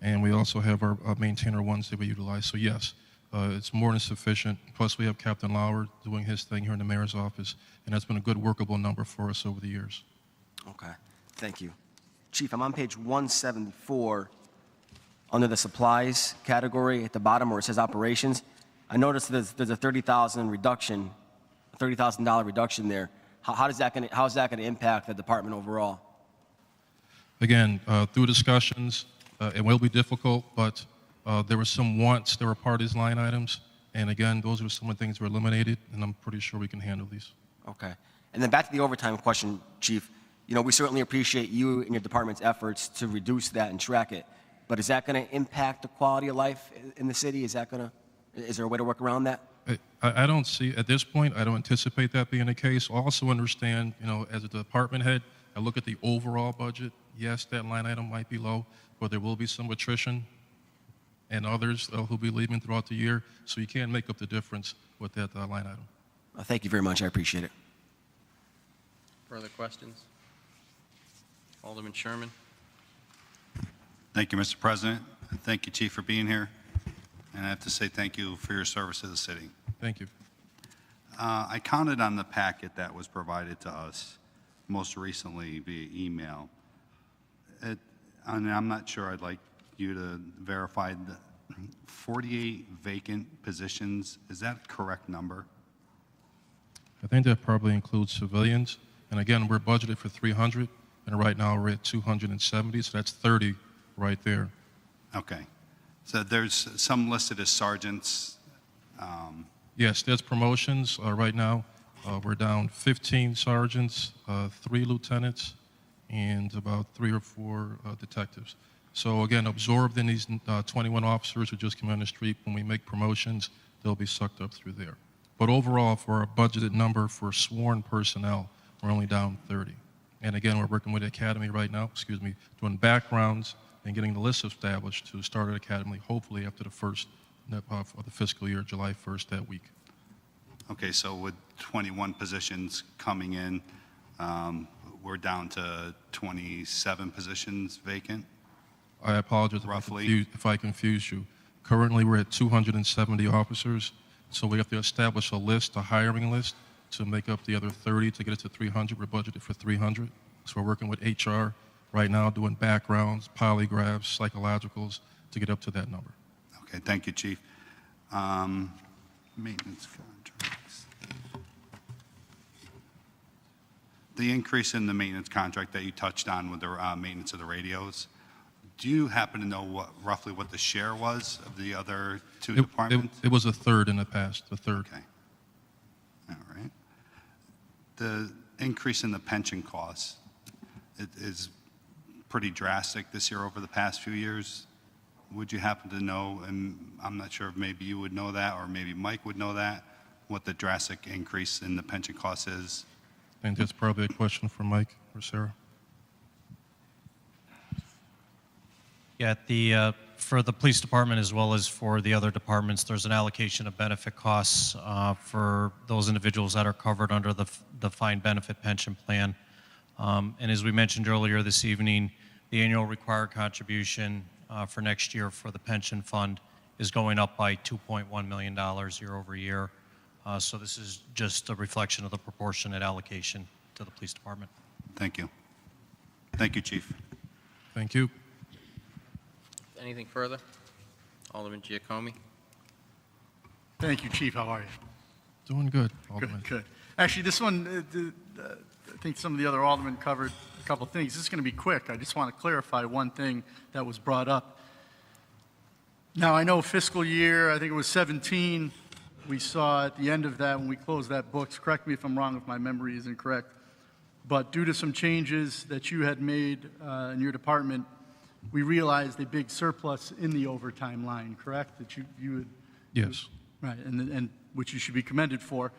And we also have our maintainer 1s that we utilize. So yes, it's more than sufficient. Plus we have Captain Lauer doing his thing here in the mayor's office. And that's been a good workable number for us over the years. Okay. Thank you. Chief, I'm on page 174 under the supplies category at the bottom where it says operations. I noticed there's a $30,000 reduction, $30,000 reduction there. How is that going to impact the department overall? Again, through discussions, it will be difficult, but there were some wants that were part of these line items. And again, those are some of the things that were eliminated, and I'm pretty sure we can handle these. Okay. And then back to the overtime question, Chief. You know, we certainly appreciate you and your department's efforts to reduce that and track it. But is that going to impact the quality of life in the city? Is there a way to work around that? I don't see, at this point, I don't anticipate that being the case. Also understand, you know, as a department head, I look at the overall budget. Yes, that line item might be low, but there will be some attrition and others who'll be leaving throughout the year. So you can't make up the difference with that line item. Thank you very much. I appreciate it. Further questions? Alderman Sherman? Thank you, Mr. President, and thank you, Chief, for being here. And I have to say thank you for your service to the city. Thank you. I counted on the packet that was provided to us most recently via email. And I'm not sure, I'd like you to verify the 48 vacant positions. Is that a correct number? I think that probably includes civilians. And again, we're budgeted for 300, and right now we're at 270, so that's 30 right there. Okay. So there's some listed as sergeants. Yes, there's promotions. Right now, we're down 15 sergeants, 3 lieutenants, and about 3 or 4 detectives. So again, absorbed in these 21 officers who just come on the street, when we make promotions, they'll be sucked up through there. But overall, for our budgeted number for sworn personnel, we're only down 30. And again, we're working with the academy right now, doing backgrounds and getting the list established to start an academy, hopefully after the first of the fiscal year, July 1st, that week. Okay, so with 21 positions coming in, we're down to 27 positions vacant? I apologize Roughly. if I confused you. Currently, we're at 270 officers, so we have to establish a list, a hiring list, to make up the other 30 to get it to 300. We're budgeted for 300. So we're working with HR right now, doing backgrounds, polygraphs, psychologicals, to get up to that number. Okay, thank you, Chief. Maintenance contracts. The increase in the maintenance contract that you touched on with the maintenance of the radios, do you happen to know roughly what the share was of the other two departments? It was a third in the past, a third. Okay. All right. The increase in the pension costs, it is pretty drastic this year over the past few years. Would you happen to know, and I'm not sure if maybe you would know that or maybe Mike would know that, what the drastic increase in the pension cost is? I think that's probably a question for Mike or Sarah. Yeah, for the police department as well as for the other departments, there's an allocation of benefit costs for those individuals that are covered under the defined benefit pension plan. And as we mentioned earlier this evening, the annual required contribution for next year for the pension fund is going up by $2.1 million year over year. So this is just a reflection of the proportionate allocation to the police department. Thank you. Thank you, Chief. Thank you. Anything further? Alderman Giacomi? Thank you, Chief. How are you? Doing good, Alderman. Good, good. Actually, this one, I think some of the other aldermen covered a couple things. This is going to be quick. I just want to clarify one thing that was brought up. Now, I know fiscal year, I think it was 17, we saw at the end of that when we closed that books, correct me if I'm wrong if my memory is incorrect, but due to some changes that you had made in your department, we realized a big surplus in the overtime line, correct? That you had, Yes. right, and which you should be commended for.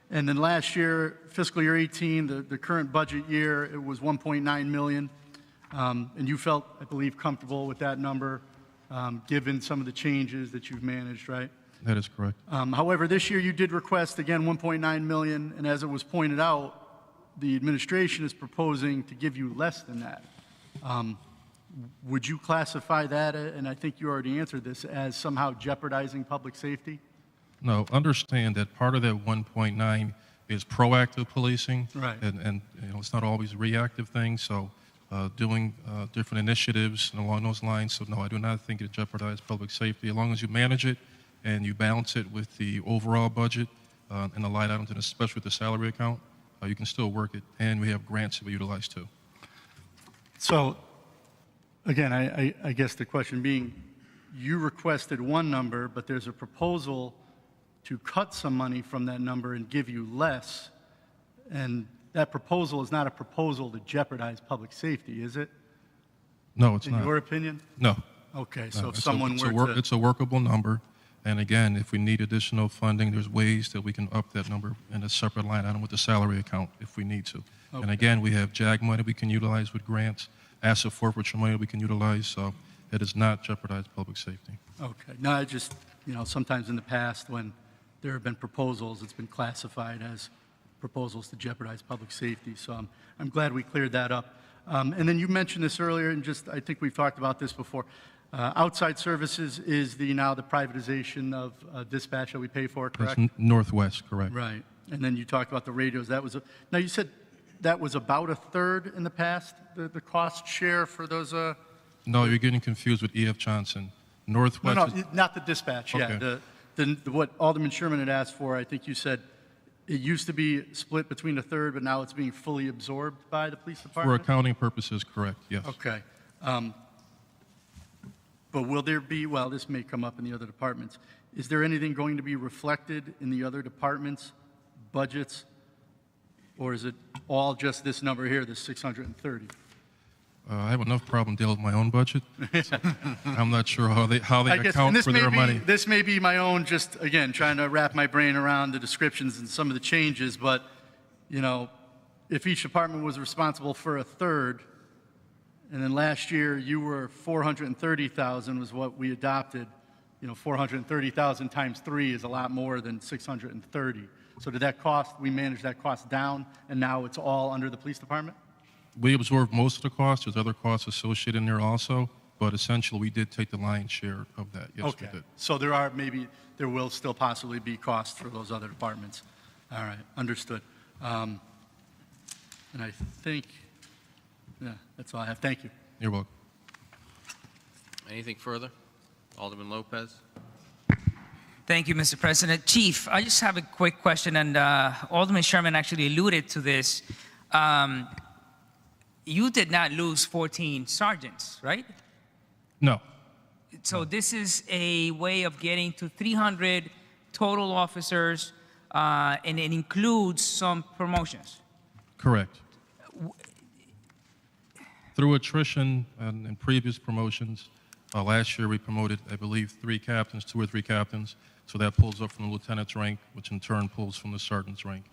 And then last year, fiscal year 18, the current budget year, it was 1.9 million. And you felt, I believe, comfortable with that number, given some of the changes that you've managed, right? That is correct. However, this year you did request, again, 1.9 million, and as it was pointed out, the administration is proposing to give you less than that. Would you classify that, and I think you already answered this, as somehow jeopardizing public safety? No, understand that part of that 1.9 is proactive policing. Right. And you know, it's not always reactive things, so doing different initiatives along those lines. So no, I do not think it jeopardizes public safety. As long as you manage it and you balance it with the overall budget and the line items, and especially with the salary account, you can still work it. And we have grants that we utilize too. So, again, I guess the question being, you requested one number, but there's a proposal to cut some money from that number and give you less, and that proposal is not a proposal to jeopardize public safety, is it? No, it's In not. your opinion? No. Okay, so No, if someone were to... It's a workable number. And again, if we need additional funding, there's ways that we can up that number in a separate line item with the salary account if we need to. Okay. And again, we have JAG money we can utilize with grants, asset forfeiture money we can utilize, so it does not jeopardize public safety. Okay. No, I just, sometimes in the past when there have been proposals, it's been classified as proposals to jeopardize public safety. So I'm glad we cleared that up. And then you mentioned this earlier, and I think we've talked about this before. Outside services is now the privatization of dispatch that we pay for, correct? That's Northwest, correct? Right. And then you talked about the radios. Now you said that was about a third in the past, the cost share for those. No, you're getting confused with E.F. Johnson. Northwest. No, not the dispatch. Okay. Yeah, what Alderman Sherman had asked for. I think you said it used to be split between a third, but now it's being fully absorbed by the police For department. accounting purposes, correct, yes. Okay. But will there be? Well, this may come up in the other departments. Is there anything going to be reflected in the other departments' budgets, or is it all just this number here, this 630? I have enough problem dealing with my own budget. So I'm not sure how they I guess, account and for their money. This may be my own, just again, trying to wrap my brain around the descriptions and some of the changes, but, if each department was responsible for a third, and then last year you were 430,000 was what we adopted, 430,000 times 3 is a lot more than 630. So did that cost, we managed that cost down, and now it's all under the police department? We absorbed most of the cost. There's other costs associated in there also, but essentially we did take the lion's share of that. Yes, Okay. we did. So there will still possibly be costs for those other departments. All right, understood. And I think, yeah, that's all I have. Thank you. You're welcome. Anything further? Alderman Lopez? Thank you, Mr. President. Chief, I just have a quick question, and Alderman Sherman actually alluded to this. You did not lose 14 sergeants, right? No, So this is a way of getting to 300 total officers, and it includes some promotions. correct. Through attrition and previous promotions, last year we promoted, I believe, 2 or 3 captains. So that pulls up from the lieutenant's rank, which in turn pulls from the sergeant's rank.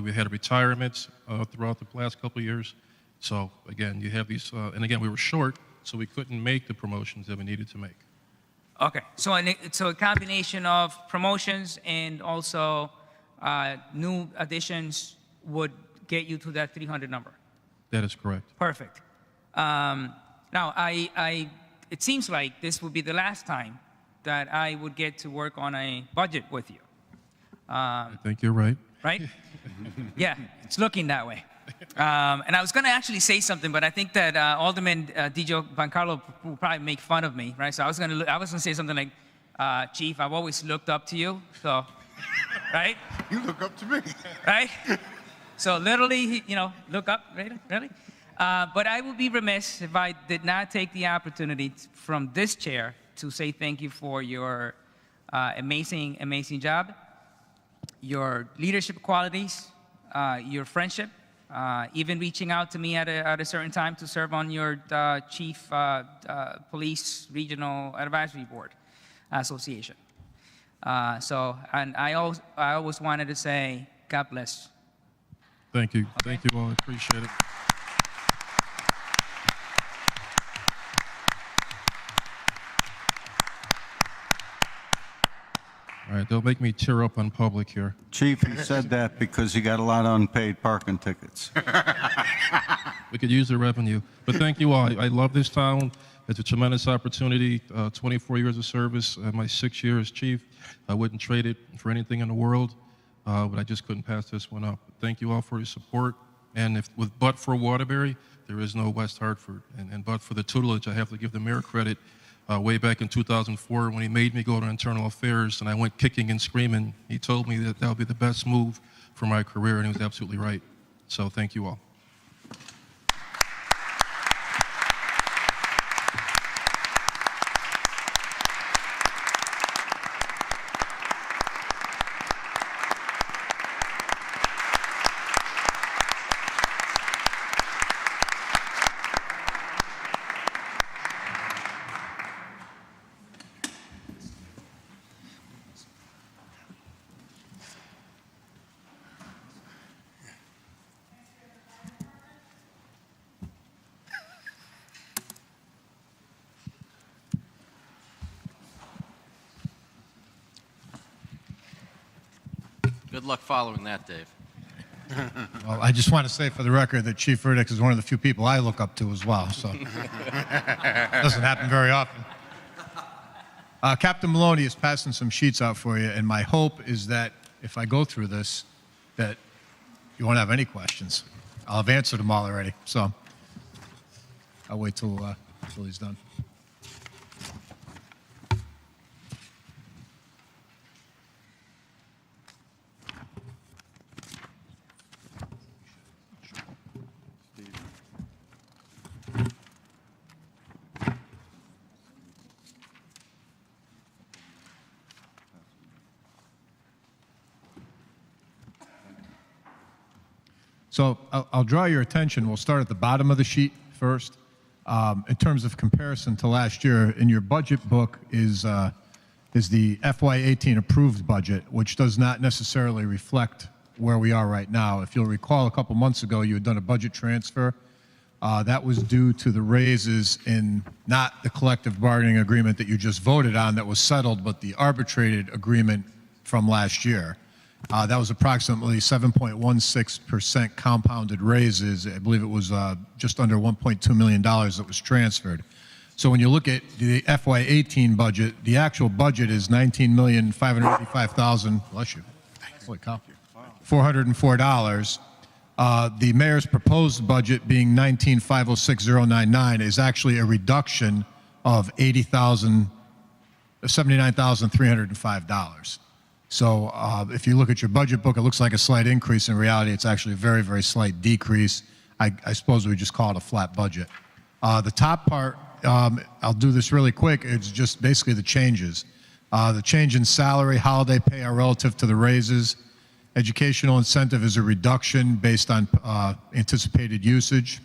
We had retirements throughout the last couple of years. So again, you have these, and again, we were short, so we couldn't make the promotions that we needed to make. Okay, so a combination of promotions and also new additions would get you to that 300 number. That is correct. Perfect. Now, it seems like this would be the last time that I would get to work on a budget with you. I think you're right. Right? Yeah, it's looking that way. And I was going to actually say something, but I think that Alderman Dijo Bancarlo will probably make fun of me, right? So I was going to say something like, Chief, I've always looked up to you, so, right? You look up to me. Right? So literally, look up, really? But I would be remiss if I did not take the opportunity from this chair to say thank you for your amazing, amazing job, your leadership qualities, your friendship, even reaching out to me at a certain time to serve on your Chief Police Regional Advisory Board Association. And I always wanted to say, God bless. Thank you. Okay. Thank you all. I appreciate it. All right, don't make me tear up on public here. Chief, he said that because he got a lot of unpaid parking tickets. We could use the revenue. But thank you all. I love this town. It's a tremendous opportunity. 24 years of service. My 6 years as chief. I wouldn't trade it for anything in the world, but I just couldn't pass this one up. Thank you all for your support. And but for Waterbury, there is no West Hartford. And but for the tutelage, I have to give the mayor credit. Way back in 2004, when he made me go to internal affairs and I went kicking and screaming, he told me that would be the best move for my career, and he was absolutely right. So thank you all. Good luck following that, Dave. Well, I just want to say for the record that Chief Riddick is one of the few people I look up to as well, so doesn't happen very often. Captain Maloney is passing some sheets out for you, and my hope is that if I go through this, that you won't have any questions. I'll have answered them all already, so I'll wait till he's done. So I'll draw your attention. We'll start at the bottom of the sheet first. In terms of comparison to last year, in your budget book is the FY18 approved budget, which does not necessarily reflect where we are right now. If you'll recall, a couple months ago, you had done a budget transfer. That was due to the raises in not the collective bargaining agreement that you just voted on that was settled, but the arbitrated agreement from last year. That was approximately 7.16% compounded raises. I believe it was just under $1.2 million that was transferred. So when you look at the FY18 budget, the actual budget is $19,585,000. Bless you. Holy cow. $404. The mayor's proposed budget being $19,506,099 is actually a reduction of $79,305. So if you look at your budget book, it looks like a slight increase. In reality, it's actually a very, very slight decrease. I suppose we just call it a flat budget. The top part, I'll do this really quick. It's just basically the changes. The change in salary, holiday pay are relative to the raises. Educational incentive is a reduction based on anticipated usage.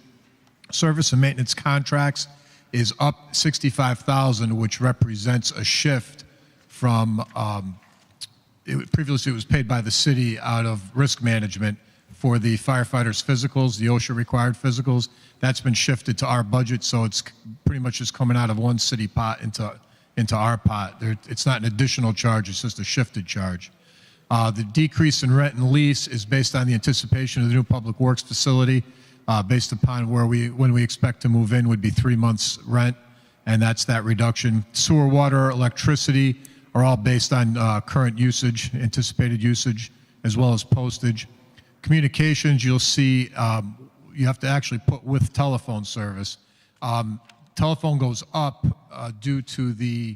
Service and maintenance contracts is up $65,000, which represents a shift from previously it was paid by the city out of risk management for the firefighters' physicals, the OSHA required physicals. That's been shifted to our budget, so it's pretty much just coming out of one city pot into our pot. It's not an additional charge, it's just a shifted charge. The decrease in rent and lease is based on the anticipation of the new public works facility, based upon when we expect to move in would be 3 months rent, and that's that reduction. Sewer, water, electricity are all based on current usage, anticipated usage, as well as postage. Communications, you'll see you have to actually put with telephone service. Telephone goes up due to the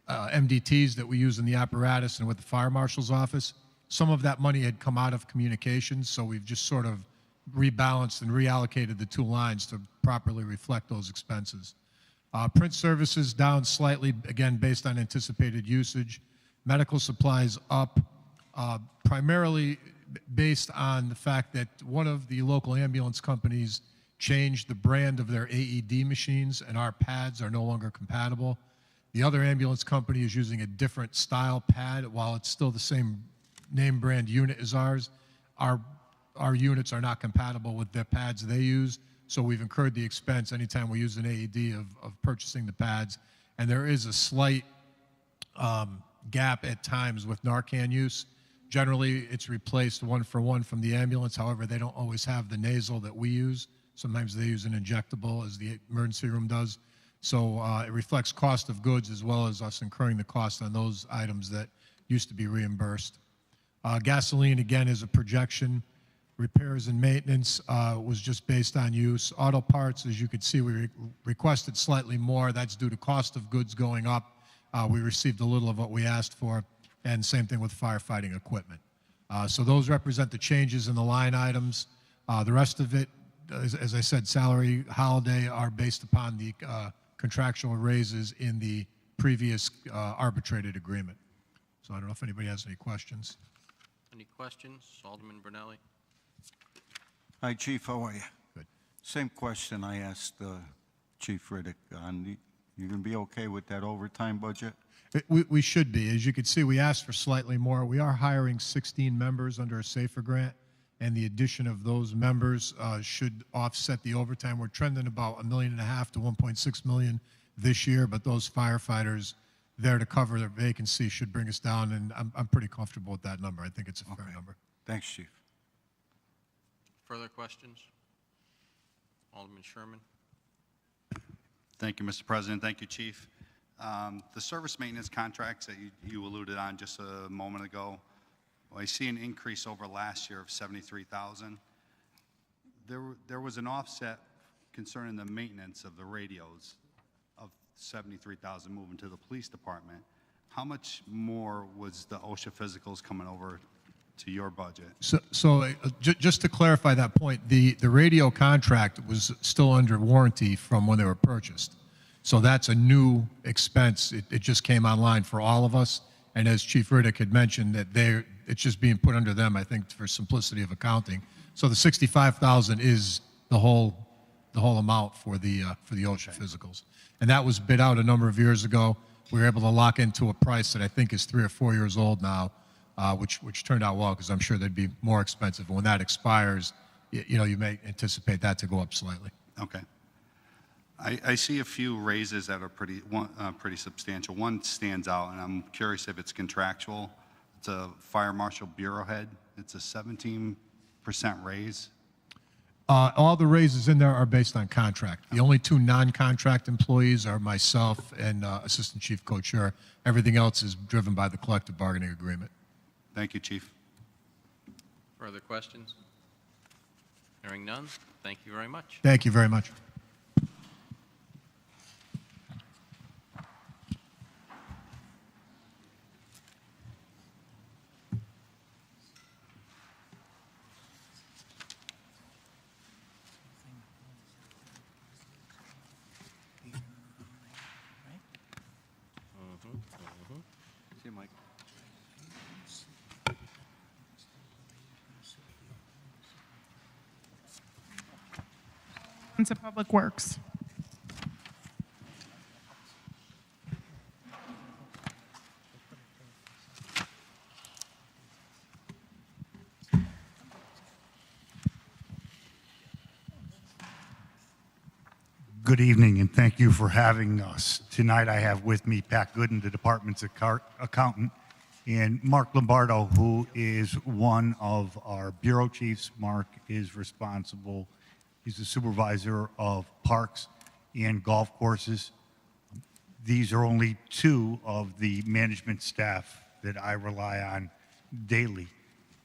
MDTs that we use in the apparatus and with the fire marshal's office. Some of that money had come out of communications, so we've just sort of rebalanced and reallocated the two lines to properly reflect those expenses. Print services down slightly, again, based on anticipated usage. Medical supplies up, primarily based on the fact that one of the local ambulance companies changed the brand of their AED machines, and our pads are no longer compatible. The other ambulance company is using a different style pad. While it's still the same name brand unit as ours, our units are not compatible with the pads they use, so we've incurred the expense anytime we use an AED of purchasing the pads. And there is a slight gap at times with Narcan use. Generally, it's replaced one for one from the ambulance. However, they don't always have the nasal that we use. Sometimes they use an injectable, as the emergency room does. So it reflects cost of goods as well as us incurring the cost on those items that used to be reimbursed. Gasoline, again, is a projection. Repairs and maintenance was just based on use. Auto parts, as you could see, we requested slightly more. That's due to cost of goods going up. We received a little of what we asked for, and same thing with firefighting equipment. So those represent the changes in the line items. The rest of it, as I said, salary, holiday are based upon the contractual raises in the previous arbitrated agreement. So I don't know if anybody has any questions. Any questions? Alderman Brunelli? Hi, Chief, how are you? Good. Same question I asked Chief Riddick on. You going to be okay with that overtime budget? We should be. As you can see, we asked for slightly more. We are hiring 16 members under a SAFER grant, and the addition of those members should offset the overtime. We're trending about $1.5 million to $1.6 million this year, but those firefighters there to cover their vacancy should bring us down, and I'm pretty comfortable with that number. I think it's a fair number. Thanks, Chief. Further questions? Alderman Sherman? Thank you, Mr. President. Thank you, Chief. The service maintenance contracts that you alluded on just a moment ago, well, I see an increase over last year of $73,000. There was an offset concerning the maintenance of the radios of $73,000 moving to the police department. How much more was the OSHA physicals coming over to your budget? So just to clarify that point, the radio contract was still under warranty from when they were purchased. So that's a new expense. It just came online for all of us. And as Chief Riddick had mentioned, that it's just being put under them, I think, for simplicity of accounting. So the $65,000 is the whole amount for the OSHA physicals. And that was bid out a number of years ago. We were able to lock into a price that I think is 3 or 4 years old now which turned out well because I'm sure they'd be more expensive. And when that expires, you may anticipate that to go up slightly. Okay. I see a few raises that are pretty substantial. One stands out, and I'm curious if it's contractual. It's a Fire Marshal Bureau Head. It's a 17% raise. All the raises in there are based on contract. The only two non-contract employees are myself and Assistant Chief Co-Chair. Everything else is driven by the collective bargaining agreement. Thank you, Chief. Further questions? Hearing none, thank you very much. Thank you very much. See you, Mike. Into Public Works. Good evening, and thank you for having us. Tonight I have with me Pat Gooden, the department's accountant, and Mark Lombardo, who is one of our bureau chiefs. Mark is responsible, he's the supervisor of parks and golf courses. These are only two of the management staff that I rely on daily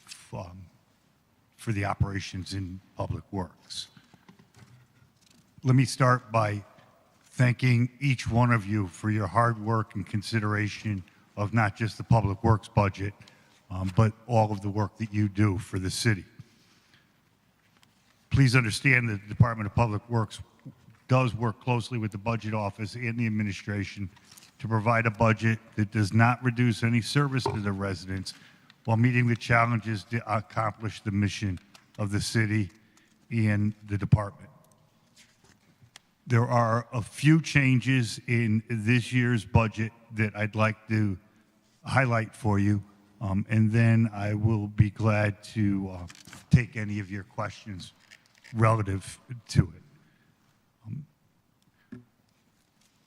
for the operations in Public Works. Let me start by thanking each one of you for your hard work and consideration of not just the Public Works budget, but all of the work that you do for the city. Please understand that the Department of Public Works does work closely with the Budget Office and the administration to provide a budget that does not reduce any service to the residents while meeting the challenges to accomplish the mission of the city and the department. There are a few changes in this year's budget that I'd like to highlight for you, and then I will be glad to take any of your questions relative to it.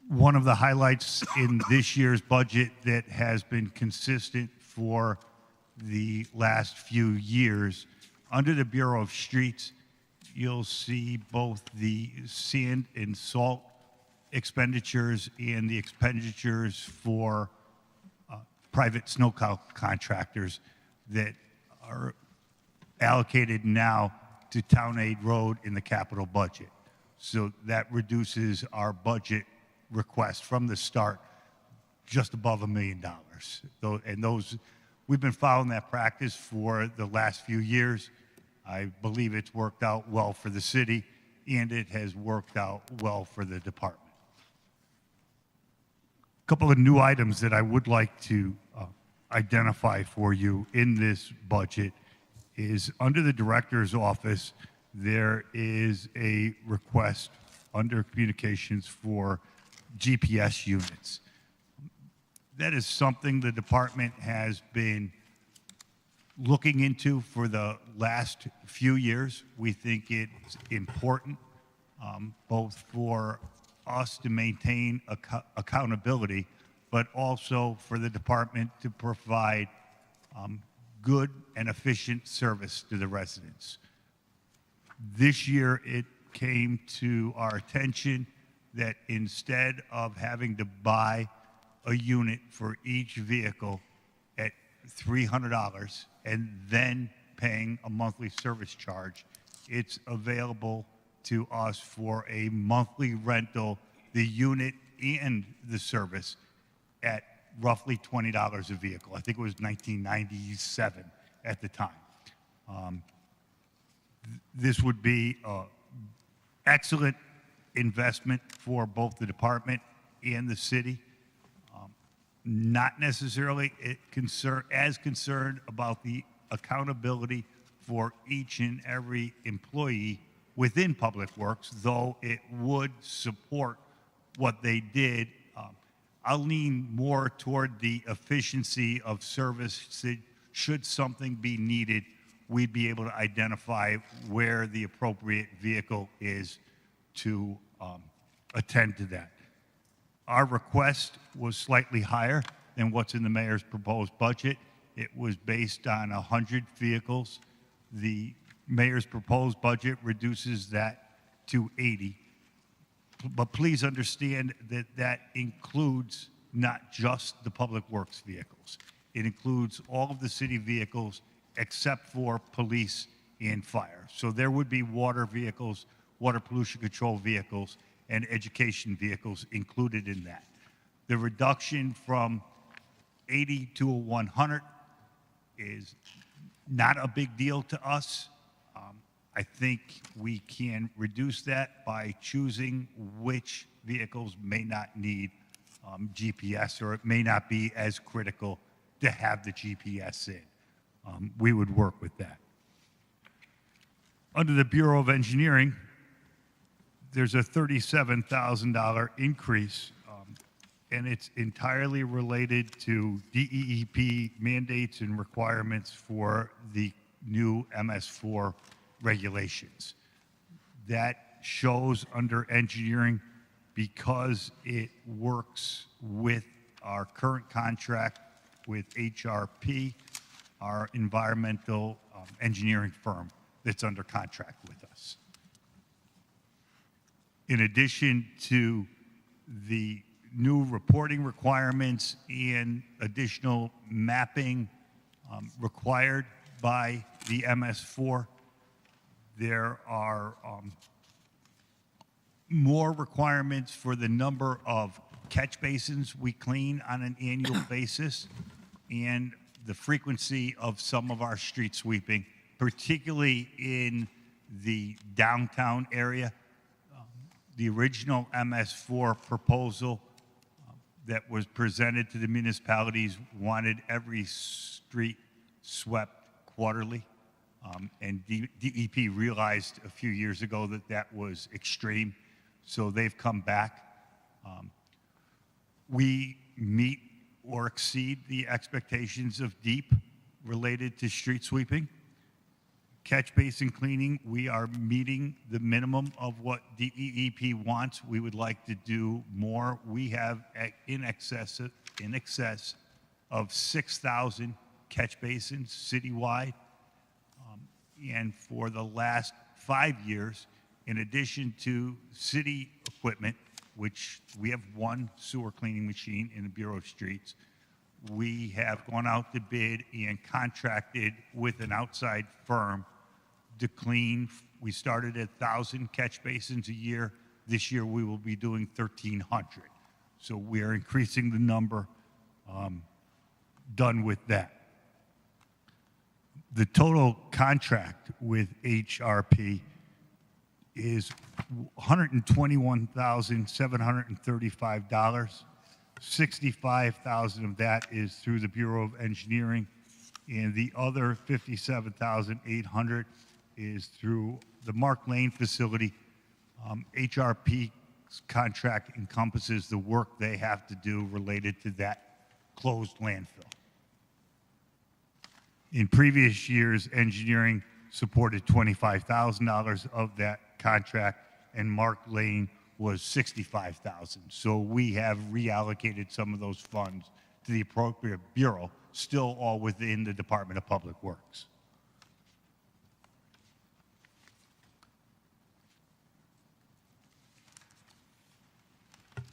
One of the highlights in this year's budget that has been consistent for the last few years, under the Bureau of Streets, you'll see both the sand and salt expenditures and the expenditures for private snow contractors that are allocated now to Town Aid Road in the capital budget. So that reduces our budget request from the start just above $1 million. And those, we've been following that practice for the last few years. I believe it's worked out well for the city, and it has worked out well for the department. A couple of new items that I would like to identify for you in this budget is under the director's office, there is a request under communications for GPS units. That is something the department has been looking into for the last few years. We think it's important, both for us to maintain accountability, but also for the department to provide good and efficient service to the residents. This year, it came to our attention that instead of having to buy a unit for each vehicle at $300 and then paying a monthly service charge, it's available to us for a monthly rental, the unit and the service, at roughly $20 a vehicle. I think it was $19.97 at the time. This would be an excellent investment for both the department and the city. Not necessarily as concerned about the accountability for each and every employee within Public Works, though it would support what they did. I'll lean more toward the efficiency of service should something be needed, we'd be able to identify where the appropriate vehicle is to attend to that. Our request was slightly higher than what's in the mayor's proposed budget. It was based on 100 vehicles. The mayor's proposed budget reduces that to 80. But please understand that that includes not just the public works vehicles. It includes all of the city vehicles except for police and fire. So there would be water vehicles, water pollution control vehicles, and education vehicles included in that. The reduction from 80 to 100 is not a big deal to us. I think we can reduce that by choosing which vehicles may not need GPS, or it may not be as critical to have the GPS in. We would work with that. Under the Bureau of Engineering, there's a $37,000 increase, and it's entirely related to DEEP mandates and requirements for the new MS4 regulations. That shows under engineering because it works with our current contract with HRP, our environmental engineering firm that's under contract with us. In addition to the new reporting requirements and additional mapping required by the MS4, there are more requirements for the number of catch basins we clean on an annual basis and the frequency of some of our street sweeping, particularly in the downtown area. The original MS4 proposal that was presented to the municipalities wanted every street swept quarterly. And DEP realized a few years ago that that was extreme, so they've come back. We meet or exceed the expectations of DEEP related to street sweeping. Catch basin cleaning, we are meeting the minimum of what DEP wants. We would like to do more. We have in excess of 6,000 catch basins citywide. And for the last 5 years, in addition to city equipment, which we have one sewer cleaning machine in the Bureau of Streets, we have gone out to bid and contracted with an outside firm to clean. We started at 1,000 catch basins a year. This year we will be doing 1,300. So we are increasing the number done with that. The total contract with HRP is $121,735. $65,000 of that is through the Bureau of Engineering, and the other $57,800 is through the Mark Lane facility. HRP's contract encompasses the work they have to do related to that closed landfill. In previous years, engineering supported $25,000 of that contract, and Mark Lane was $65,000. So we have reallocated some of those funds to the appropriate bureau, still all within the Department of Public Works.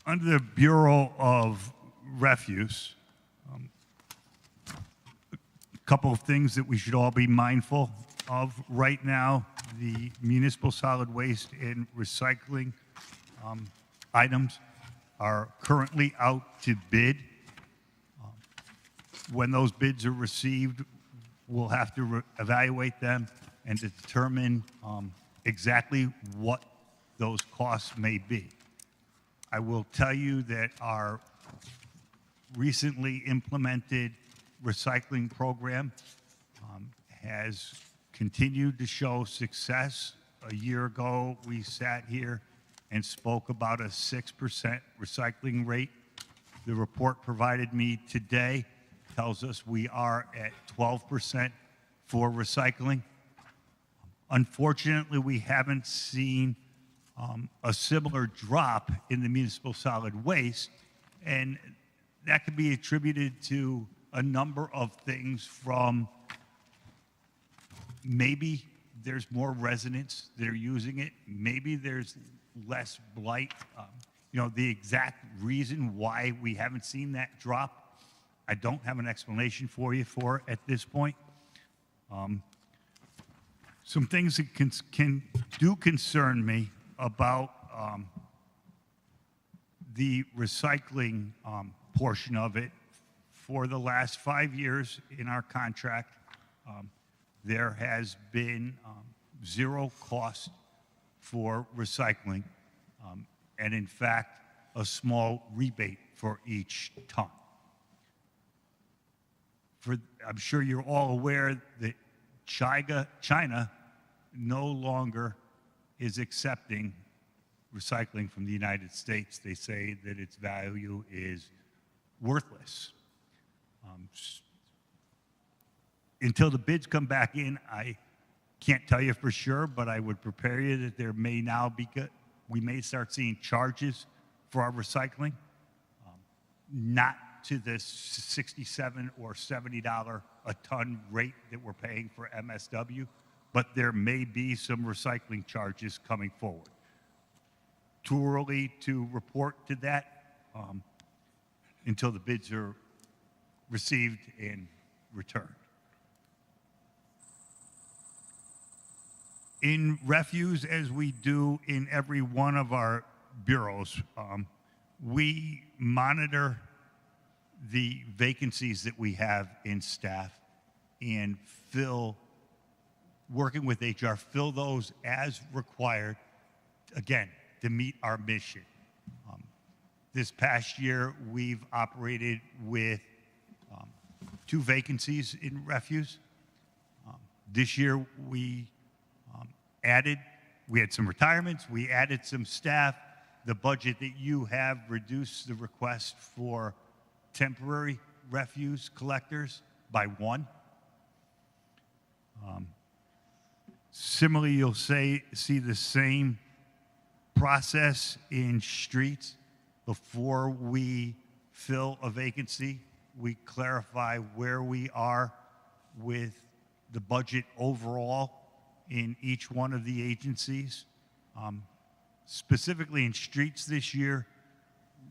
Under the Bureau of Refuse, a couple of things that we should all be mindful of right now. The municipal solid waste and recycling items are currently out to bid. When those bids are received, we'll have to evaluate them and to determine exactly what those costs may be. I will tell you that our recently implemented recycling program has continued to show success. A year ago, we sat here and spoke about a 6% recycling rate. The report provided me today tells us we are at 12% for recycling. Unfortunately, we haven't seen a similar drop in the municipal solid waste, and that could be attributed to a number of things, from maybe there's more residents that are using it, maybe there's less blight. The exact reason why we haven't seen that drop, I don't have an explanation for you at this point. Some things that do concern me about the recycling portion of it. For the last 5 years in our contract, there has been zero cost for recycling, and in fact, a small rebate for each ton. I'm sure you're all aware that China no longer is accepting recycling from the United States. They say that its value is worthless. Until the bids come back in, I can't tell you for sure, but I would prepare you that there may now be, we may start seeing charges for our recycling, not to the $67 or $70 a ton rate that we're paying for MSW, but there may be some recycling charges coming forward. Too early to report to that until the bids are received and returned. In refuse, as we do in every one of our bureaus, we monitor the vacancies that we have in staff and working with HR, fill those as required, again, to meet our mission. This past year, we've operated with 2 vacancies in refuse. This year, we had some retirements, we added some staff. The budget that you have reduced the request for temporary refuse collectors by 1. Similarly, you'll see the same process in streets. Before we fill a vacancy, we clarify where we are with the budget overall in each one of the agencies. Specifically in streets this year,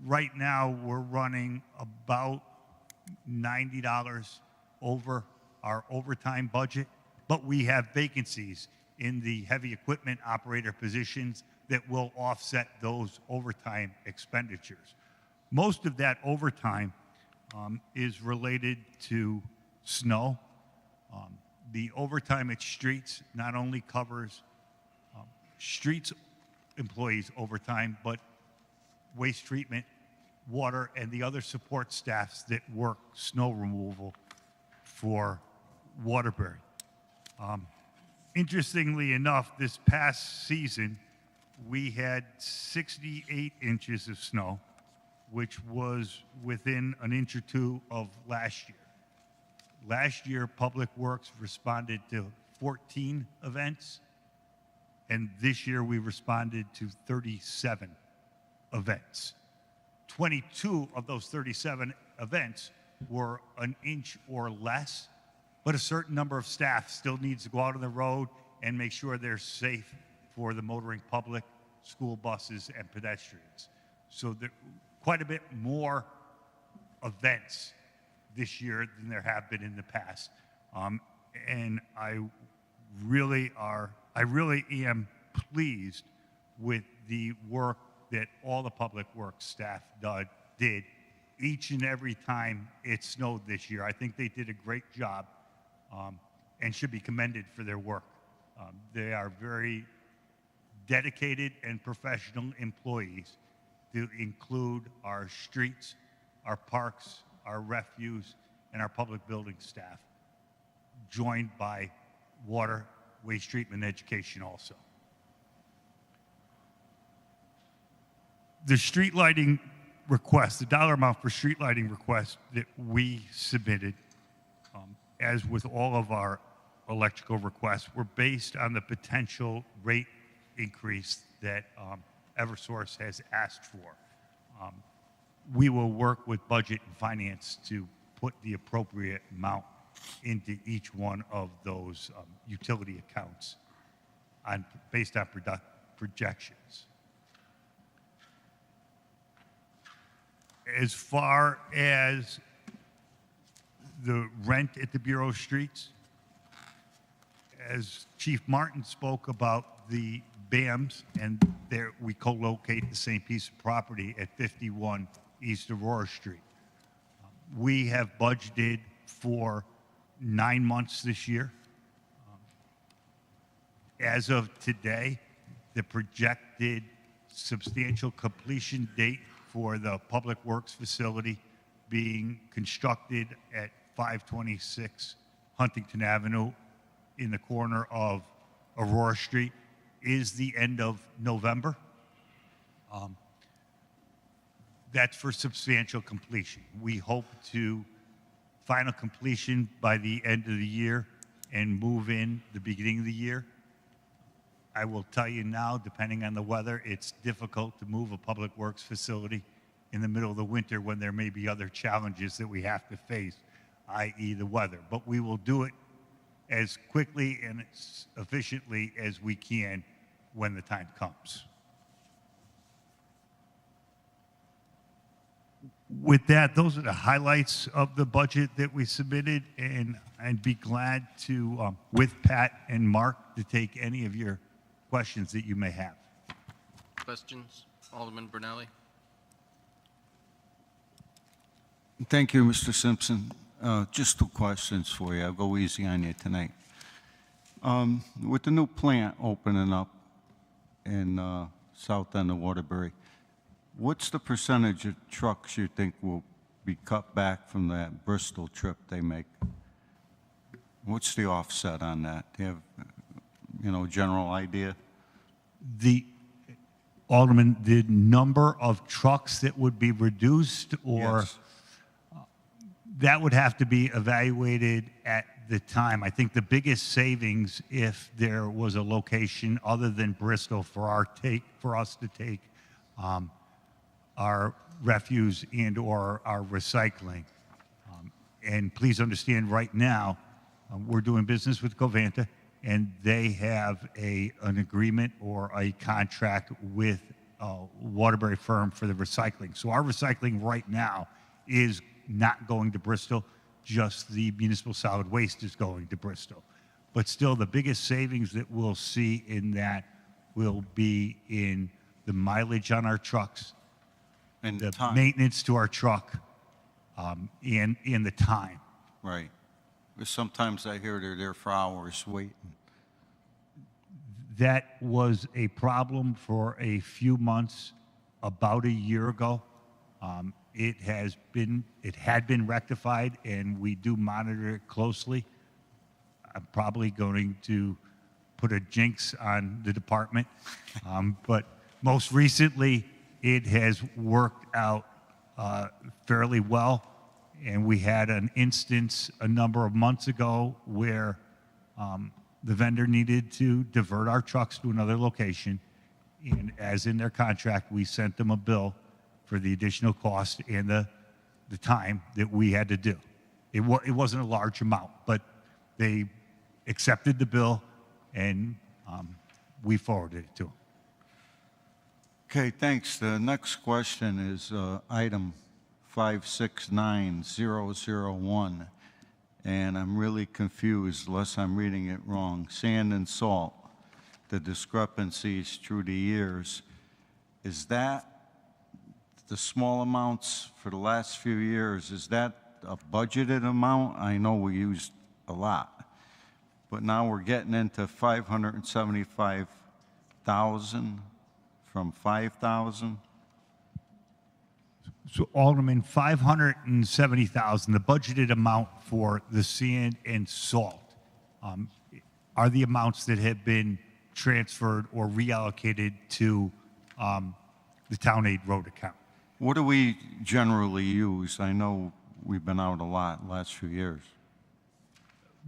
right now we're running about $90 over our overtime budget, but we have vacancies in the heavy equipment operator positions that will offset those overtime expenditures. Most of that overtime is related to snow. The overtime at streets not only covers streets employees overtime, but waste treatment, water, and the other support staffs that work snow removal for Waterbury. Interestingly enough, this past season, we had 68 inches of snow, which was within an inch or 2 of last year. Last year, Public Works responded to 14 events, and this year we responded to 37 events. 22 of those 37 events were an inch or less, but a certain number of staff still needs to go out on the road and make sure they're safe for the motoring public, school buses, and pedestrians. So there quite a bit more events this year than there have been in the past. And I really am pleased with the work that all the Public Works staff did each and every time it snowed this year. I think they did a great job and should be commended for their work. They are very dedicated and professional employees, to include our streets, our parks, our refuse, and our public building staff, joined by water, waste treatment, education also. The street lighting request, the dollar amount for street lighting request that we submitted, as with all of our electrical requests, were based on the potential rate increase that Eversource has asked for. We will work with Budget and Finance to put the appropriate amount into each one of those utility accounts based on projections. As far as the rent at the Bureau of Streets, as Chief Martin spoke about the BAMs, and there we co-locate the same piece of property at 51 East Aurora Street. We have budgeted for 9 months this year. As of today, the projected substantial completion date for the Public Works facility being constructed at 526 Huntington Avenue in the corner of Aurora Street is the end of November. That's for substantial completion. We hope to final completion by the end of the year and move in the beginning of the year. I will tell you now, depending on the weather, it's difficult to move a public works facility in the middle of the winter when there may be other challenges that we have to face, i.e. the weather. But we will do it as quickly and as efficiently as we can when the time comes. With that, those are the highlights of the budget that we submitted, and I'd be glad to, with Pat and Mark, to take any of your questions that you may have. Questions? Alderman Brunelli? Thank you, Mr. Simpson. Just 2 questions for you. I'll go easy on you tonight. With the new plant opening up in south end of Waterbury, what's the percentage of trucks you think will be cut back from that Bristol trip they make? What's the offset on that? Do you have, general idea? The Alderman, the number of trucks that would be reduced, or Yes. that would have to be evaluated at the time. I think the biggest savings, if there was a location other than Bristol for us to take our refuse and or our recycling. And please understand, right now, we're doing business with Covanta, and they have an agreement or a contract with a Waterbury firm for the recycling. So our recycling right now is not going to Bristol, just the municipal solid waste is going to Bristol. But still, the biggest savings that we'll see in that will be in the mileage on our trucks, And the time. maintenance to our truck, and the time. Right. Because sometimes I hear they're there for hours waiting. That was a problem for a few months, about a year ago. It had been rectified, and we do monitor it closely. I'm probably going to put a jinx on the department, but most recently, it has worked out fairly well. And we had an instance a number of months ago where the vendor needed to divert our trucks to another location. And as in their contract, we sent them a bill for the additional cost and the time that we had to do. It wasn't a large amount, but they accepted the bill, and we forwarded it to them. Okay, thanks. The next question is item 569001, and I'm really confused unless I'm reading it wrong. Sand and salt, the discrepancies through the years, is that the small amounts for the last few years, is that a budgeted amount? I know we used a lot, but now we're getting into 575,000 from 5,000? So Alderman, 570,000, the budgeted amount for the sand and salt, are the amounts that have been transferred or reallocated to the town aid road account. What do we generally use? I know we've been out a lot last few years.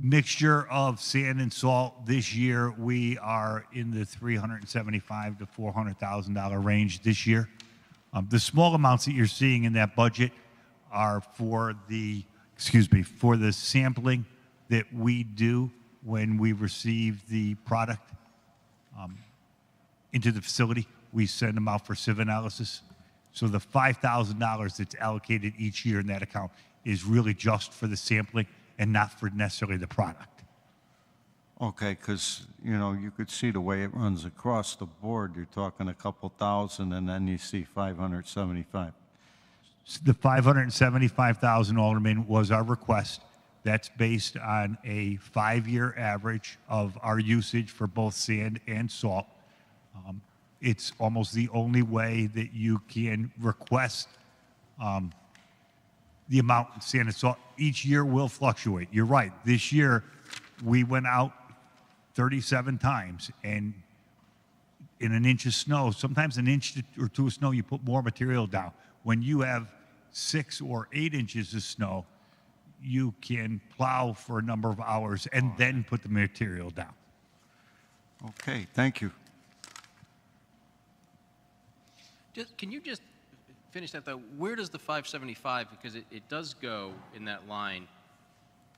Mixture of sand and salt. This year, we are in the $375,000 to $400,000 range this year. The small amounts that you're seeing in that budget are for the sampling that we do when we receive the product into the facility. We send them out for sieve analysis. So the $5,000 that's allocated each year in that account is really just for the sampling and not for necessarily the product. Okay, because, you know, you could see the way it runs across the board. You're talking a couple thousand, and then you see 575. The $575,000, Alderman, was our request. That's based on a 5-year average of our usage for both sand and salt. It's almost the only way that you can request the amount of sand and salt. Each year will fluctuate. You're right. This year, we went out 37 times, and in an inch of snow, sometimes an inch or two of snow, you put more material down. When you have 6 or 8 inches of snow, you can plow for a number of hours and then put the material down. Okay, thank you. Can you just finish that, though? Where does the 575, because it does go in that line.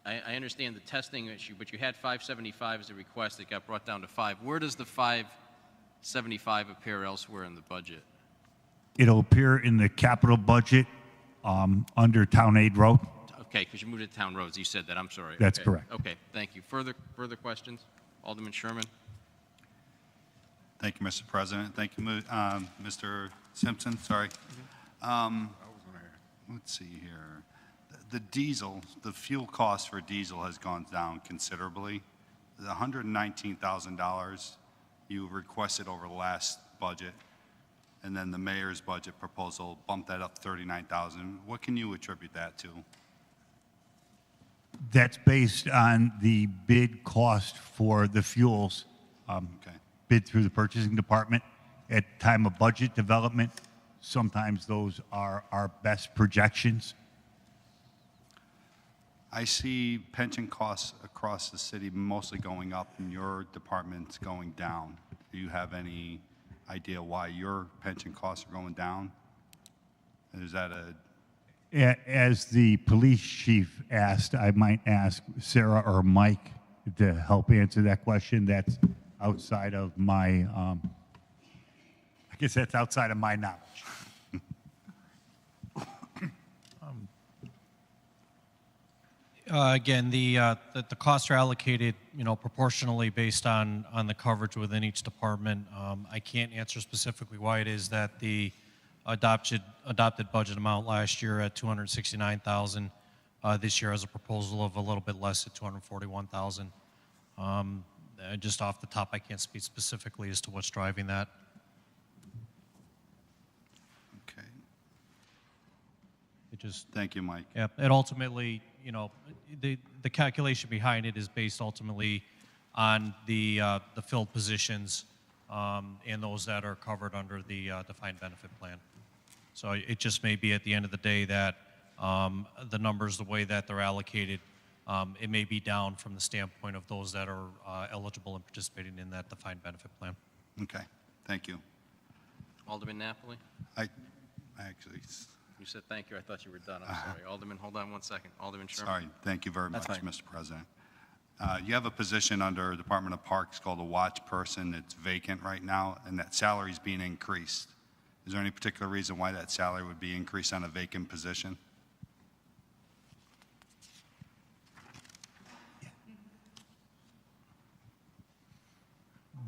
I understand the testing issue, but you had 575 as a request that got brought down to 5. Where does the 575 appear elsewhere in the budget? It'll appear in the capital budget under Town Aid Road. Okay, because you moved it to town roads. You said that. I'm sorry. That's Okay. correct. Okay, thank you. Further questions? Alderman Sherman? Thank you, Mr. President. Thank you, Mr. Simpson. Sorry. Let's see here. The diesel, the fuel cost for diesel has gone down considerably. The $119,000 you requested over the last budget, and then the mayor's budget proposal bumped that up $39,000. What can you attribute that to? That's based on the bid cost for the fuels bid through the purchasing department. At time of budget development, sometimes those are our best projections. I see pension costs across the city mostly going up and your department's going down. Do you have any idea why your pension costs are going down? Is that As the police chief asked, I might ask Sarah or Mike to help answer that question. That's outside of my, I guess that's outside of my knowledge. Again, the costs are allocated, proportionally based on the coverage within each department. I can't answer specifically why it is that the adopted budget amount last year at $269,000, this year has a proposal of a little bit less at $241,000. Just off the top, I can't speak specifically as to what's driving that. okay? It just, Thank you, Mike. yeah, it ultimately, the calculation behind it is based ultimately on the filled positions and those that are covered under the defined benefit plan. So it just may be at the end of the day that the numbers, the way that they're allocated, it may be down from the standpoint of those that are eligible and participating in that defined benefit plan. Okay, thank you. Alderman Napoli? I actually, You said thank you. I thought you were done. I'm sorry. Alderman, hold on one second. Alderman Sherman? sorry, thank you very much, That's fine. Mr. President. You have a position under Department of Parks called a watch person. It's vacant right now, and that salary is being increased. Is there any particular reason why that salary would be increased on a vacant position?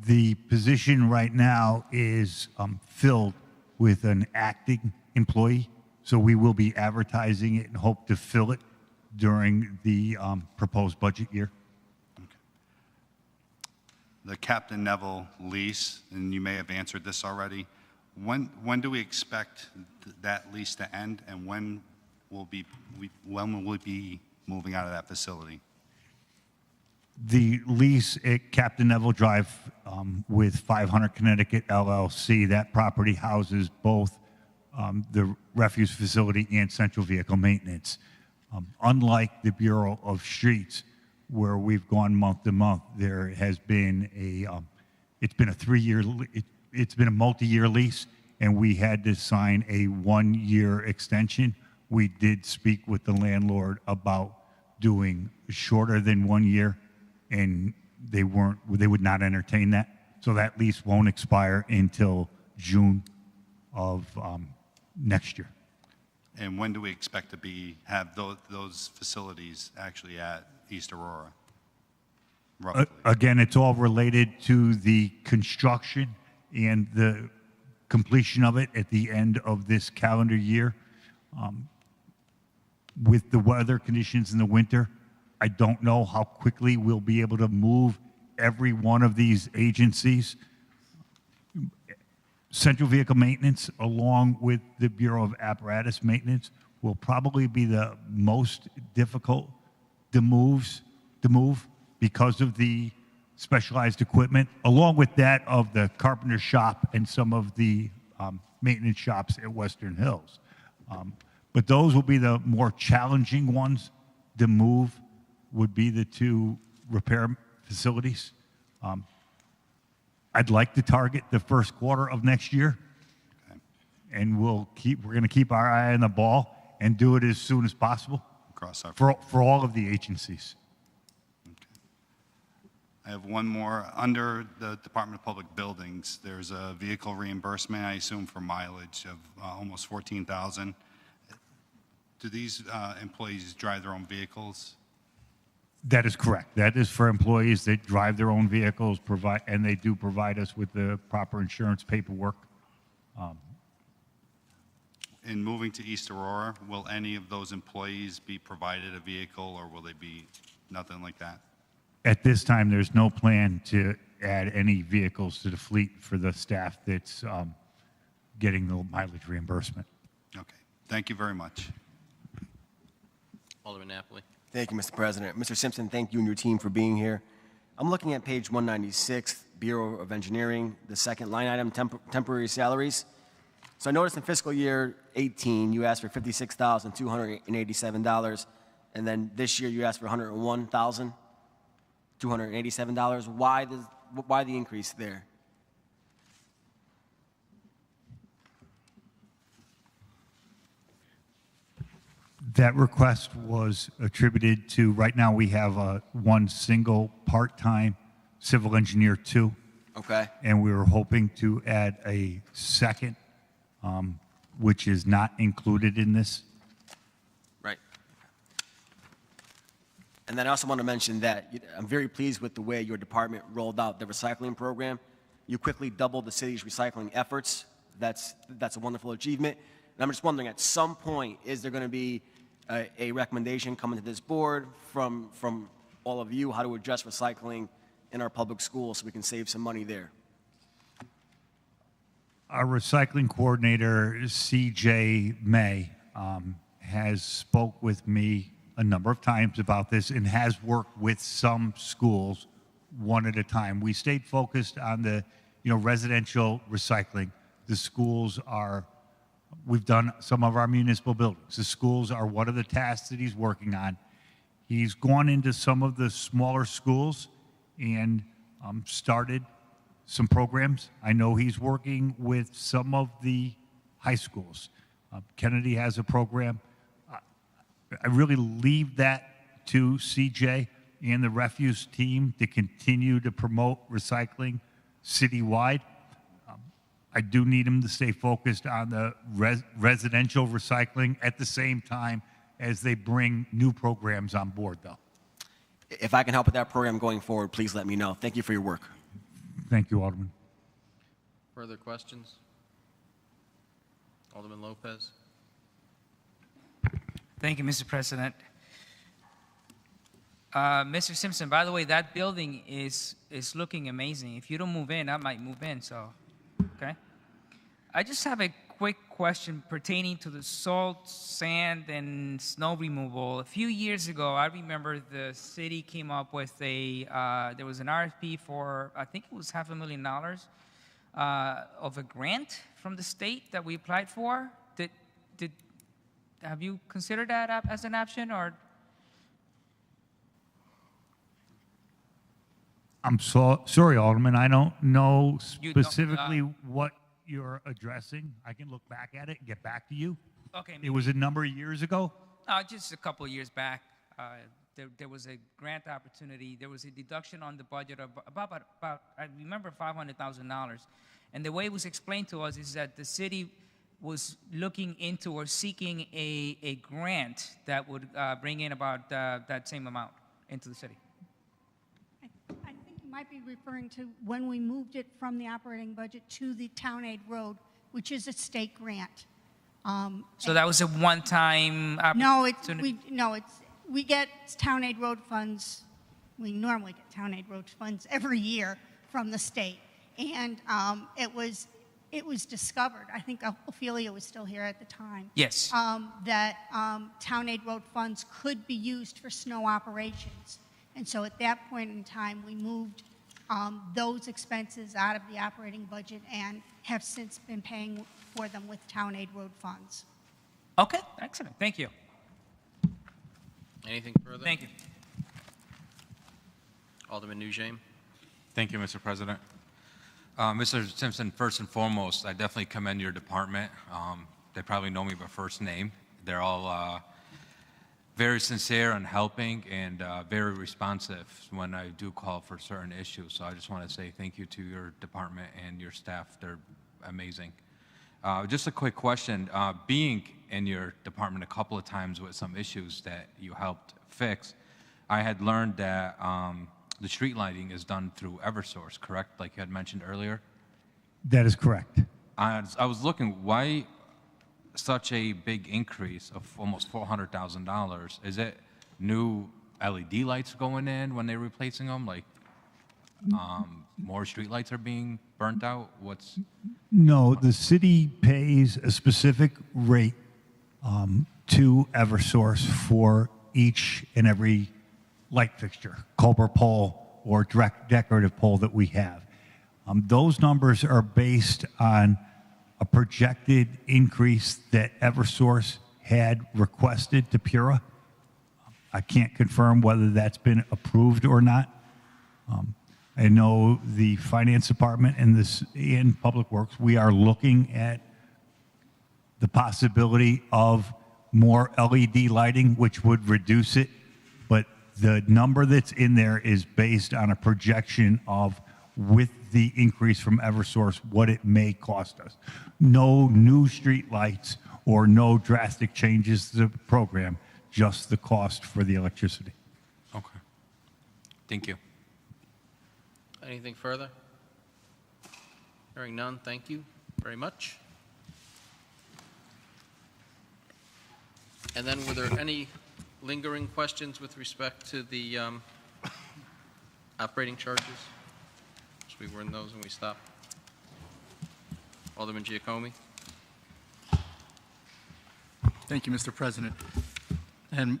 The position right now is filled with an acting employee, so we will be advertising it and hope to fill it during the proposed budget year. The Captain Neville lease, and you may have answered this already, when do we expect that lease to end, and when will we be moving out of that facility? The lease at Captain Neville Drive with 500 Connecticut LLC, that property houses both the refuse facility and central vehicle maintenance. Unlike the Bureau of Streets, where we've gone month to month, there has been it's been a 3-year, it's been a multi-year lease, and we had to sign a 1-year extension. We did speak with the landlord about doing shorter than 1 year, and they would not entertain that. So that lease won't expire until June of next year. And when do we expect to have those facilities actually at East Aurora? Roughly. Again, it's all related to the construction and the completion of it at the end of this calendar year. With the weather conditions in the winter, I don't know how quickly we'll be able to move every one of these agencies. Central vehicle maintenance, along with the Bureau of Apparatus Maintenance, will probably be the most difficult to move because of the specialized equipment, along with that of the carpenter shop and some of the maintenance shops at Western Hills. But those will be the more challenging ones to move, would be the 2 repair facilities. I'd like to target the first quarter of next year, and we're going to keep our eye on the ball and do it as soon as possible for all of the agencies. I have one more. Under the Department of Public Buildings, there's a vehicle reimbursement, I assume, for mileage of almost $14,000. Do these employees drive their own vehicles? That is correct. That is for employees that drive their own vehicles, and they do provide us with the proper insurance paperwork. In moving to East Aurora, will any of those employees be provided a vehicle, or will they be nothing like that? At this time, there's no plan to add any vehicles to the fleet for the staff that's getting the mileage reimbursement. Okay. Thank you very much. Alderman Napoli. Thank you, Mr. President. Mr. Simpson, thank you and your team for being here. I'm looking at page 196, Bureau of Engineering, the second line item, temporary salaries. So I noticed in fiscal year 18, you asked for $56,287, and then this year you asked for $101,287. Why the increase there? That request was attributed to, right now we have one single part-time civil engineer 2. Okay. And we were hoping to add a second, which is not included in this. Right. And then I also want to mention that I'm very pleased with the way your department rolled out the recycling program. You quickly doubled the city's recycling efforts. That's a wonderful achievement. And I'm just wondering, at some point, is there going to be a recommendation coming to this board from all of you how to address recycling in our public schools so we can save some money there? Our recycling coordinator, C.J. May, has spoke with me a number of times about this and has worked with some schools one at a time. We stayed focused on the residential recycling. The schools are, we've done some of our municipal buildings. The schools are one of the tasks that he's working on. He's gone into some of the smaller schools and started some programs. I know he's working with some of the high schools. Kennedy has a program. I really leave that to CJ and the refuse team to continue to promote recycling citywide. I do need him to stay focused on the residential recycling at the same time as they bring new programs on board, though. If I can help with that program going forward, please let me know. Thank you for your work. Thank you, Alderman. Further questions? Alderman Lopez. Thank you, Mr. President. Mr. Simpson, by the way, that building is looking amazing. If you don't move in, I might move in, so, okay? I just have a quick question pertaining to the salt, sand, and snow removal. A few years ago, I remember the city came up with there was an RFP for, I think it was $500,000 of a grant from the state that we applied for have you considered that as an option, or? I'm sorry, Alderman, I don't know You don't, specifically what you're addressing. I can look back at it and get back to you. Okay. It was a number of years ago. Just a couple of years back, there was a grant opportunity. There was a deduction on the budget of about I remember $500,000, and the way it was explained to us is that the city was looking into or seeking a grant that would bring in about that same amount into the city. I think you might be referring to when we moved it from the operating budget to the town aid road, which is a state grant. So that was a one-time opportunity? We get town aid road funds. We normally get town aid road funds every year from the state, and it was discovered. I think Ophelia was still here at the time. Yes. That town aid road funds could be used for snow operations, and so at that point in time, we moved those expenses out of the operating budget and have since been paying for them with town aid road funds. Okay, excellent. Thank you. Anything further? Thank you. Alderman Nugent. Thank you, Mr. President. Mr. Simpson, first and foremost, I definitely commend your department. They probably know me by first name. They're all very sincere and helping and very responsive when I do call for certain issues. So I just want to say thank you to your department and your staff. They're amazing. Just a quick question. Being in your department a couple of times with some issues that you helped fix, I had learned that the street lighting is done through Eversource, correct? Like you had mentioned earlier? That is correct. I was looking, why such a big increase of almost $400,000? Is it new LED lights going in when they're replacing them? Like more street lights are being burnt out? No, the city pays a specific rate to Eversource for each and every light fixture, Culver pole or direct decorative pole that we have. Those numbers are based on a projected increase that Eversource had requested to Pura. I can't confirm whether that's been approved or not. I know the finance department and Public Works, we are looking at the possibility of more LED lighting, which would reduce it, but the number that's in there is based on a projection of, with the increase from Eversource, what it may cost us. No new street lights or no drastic changes to the program, just the cost for the electricity. Okay. Thank you. Anything further? Hearing none, thank you very much. And then were there any lingering questions with respect to the operating charges? So we were in those and we stopped. Alderman Giacomi. Thank you, Mr. President. And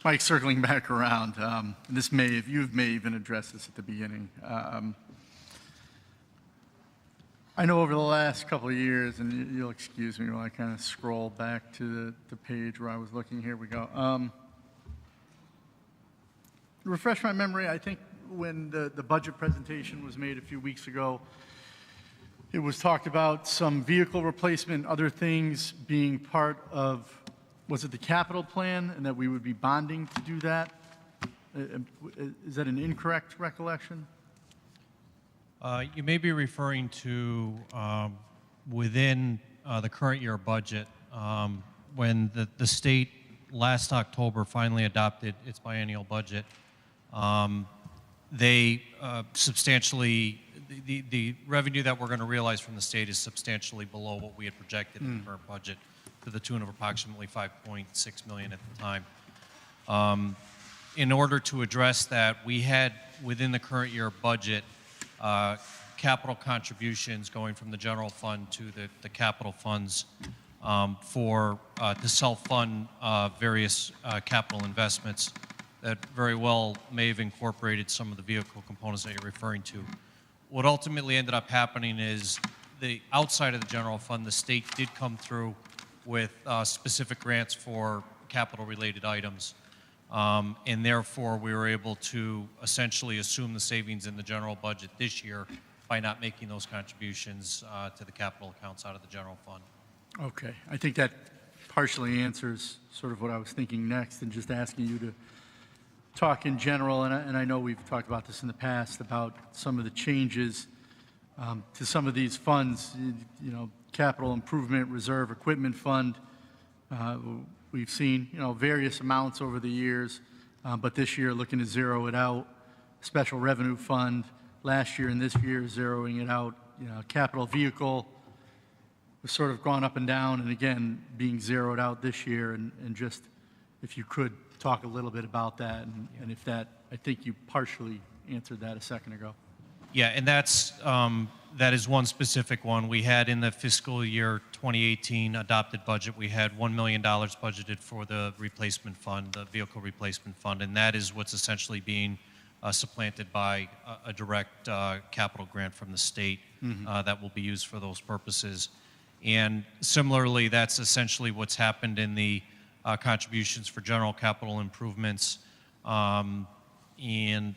Mike, circling back around, and you may even address this at the beginning. I know over the last couple of years, and you'll excuse me while I kind of scroll back to the page where I was looking. Here we go. Refresh my memory, I think when the budget presentation was made a few weeks ago, it was talked about some vehicle replacement, other things being part of, was it the capital plan, and that we would be bonding to do that? Is that an incorrect recollection? You may be referring to within the current year budget, when the state last October finally adopted its biennial budget. They substantially, the revenue that we're going to realize from the state is substantially below what we had projected in the current budget, to the tune of approximately $5.6 million at the time. In order to address that, we had within the current year budget capital contributions going from the general fund to the capital funds to self-fund various capital investments that very well may have incorporated some of the vehicle components that you're referring to. What ultimately ended up happening is outside of the general fund, the state did come through with specific grants for capital-related items. And therefore, we were able to essentially assume the savings in the general budget this year by not making those contributions to the capital accounts out of the general fund. Okay, I think that partially answers sort of what I was thinking next, and just asking you to talk in general, and I know we've talked about this in the past, about some of the changes to some of these funds, you know, capital improvement reserve equipment fund. We've seen, you know, various amounts over the years, but this year looking to zero it out. Special revenue fund last year and this year zeroing it out. You know, capital vehicle was sort of gone up and down, and again being zeroed out this year. And just if you could talk a little bit about that, and if that, I think you partially answered that a second ago. Yeah, and that is one specific one. We had in the fiscal year 2018 adopted budget, we had $1 million budgeted for the replacement fund, the vehicle replacement fund, and that is what's essentially being supplanted by a direct capital grant from the state that will be used for those purposes. And similarly, that's essentially what's happened in the contributions for general capital improvements. And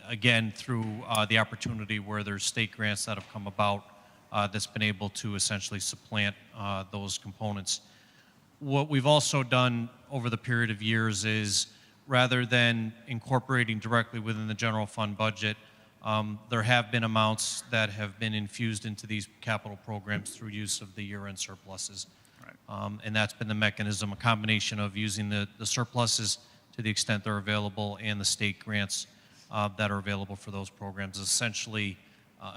again, through the opportunity where there's state grants that have come about that's been able to essentially supplant those components. What we've also done over the period of years is, rather than incorporating directly within the general fund budget, there have been amounts that have been infused into these capital programs through use of the year-end surpluses. Right. And that's been the mechanism, a combination of using the surpluses to the extent they're available and the state grants that are available for those programs, essentially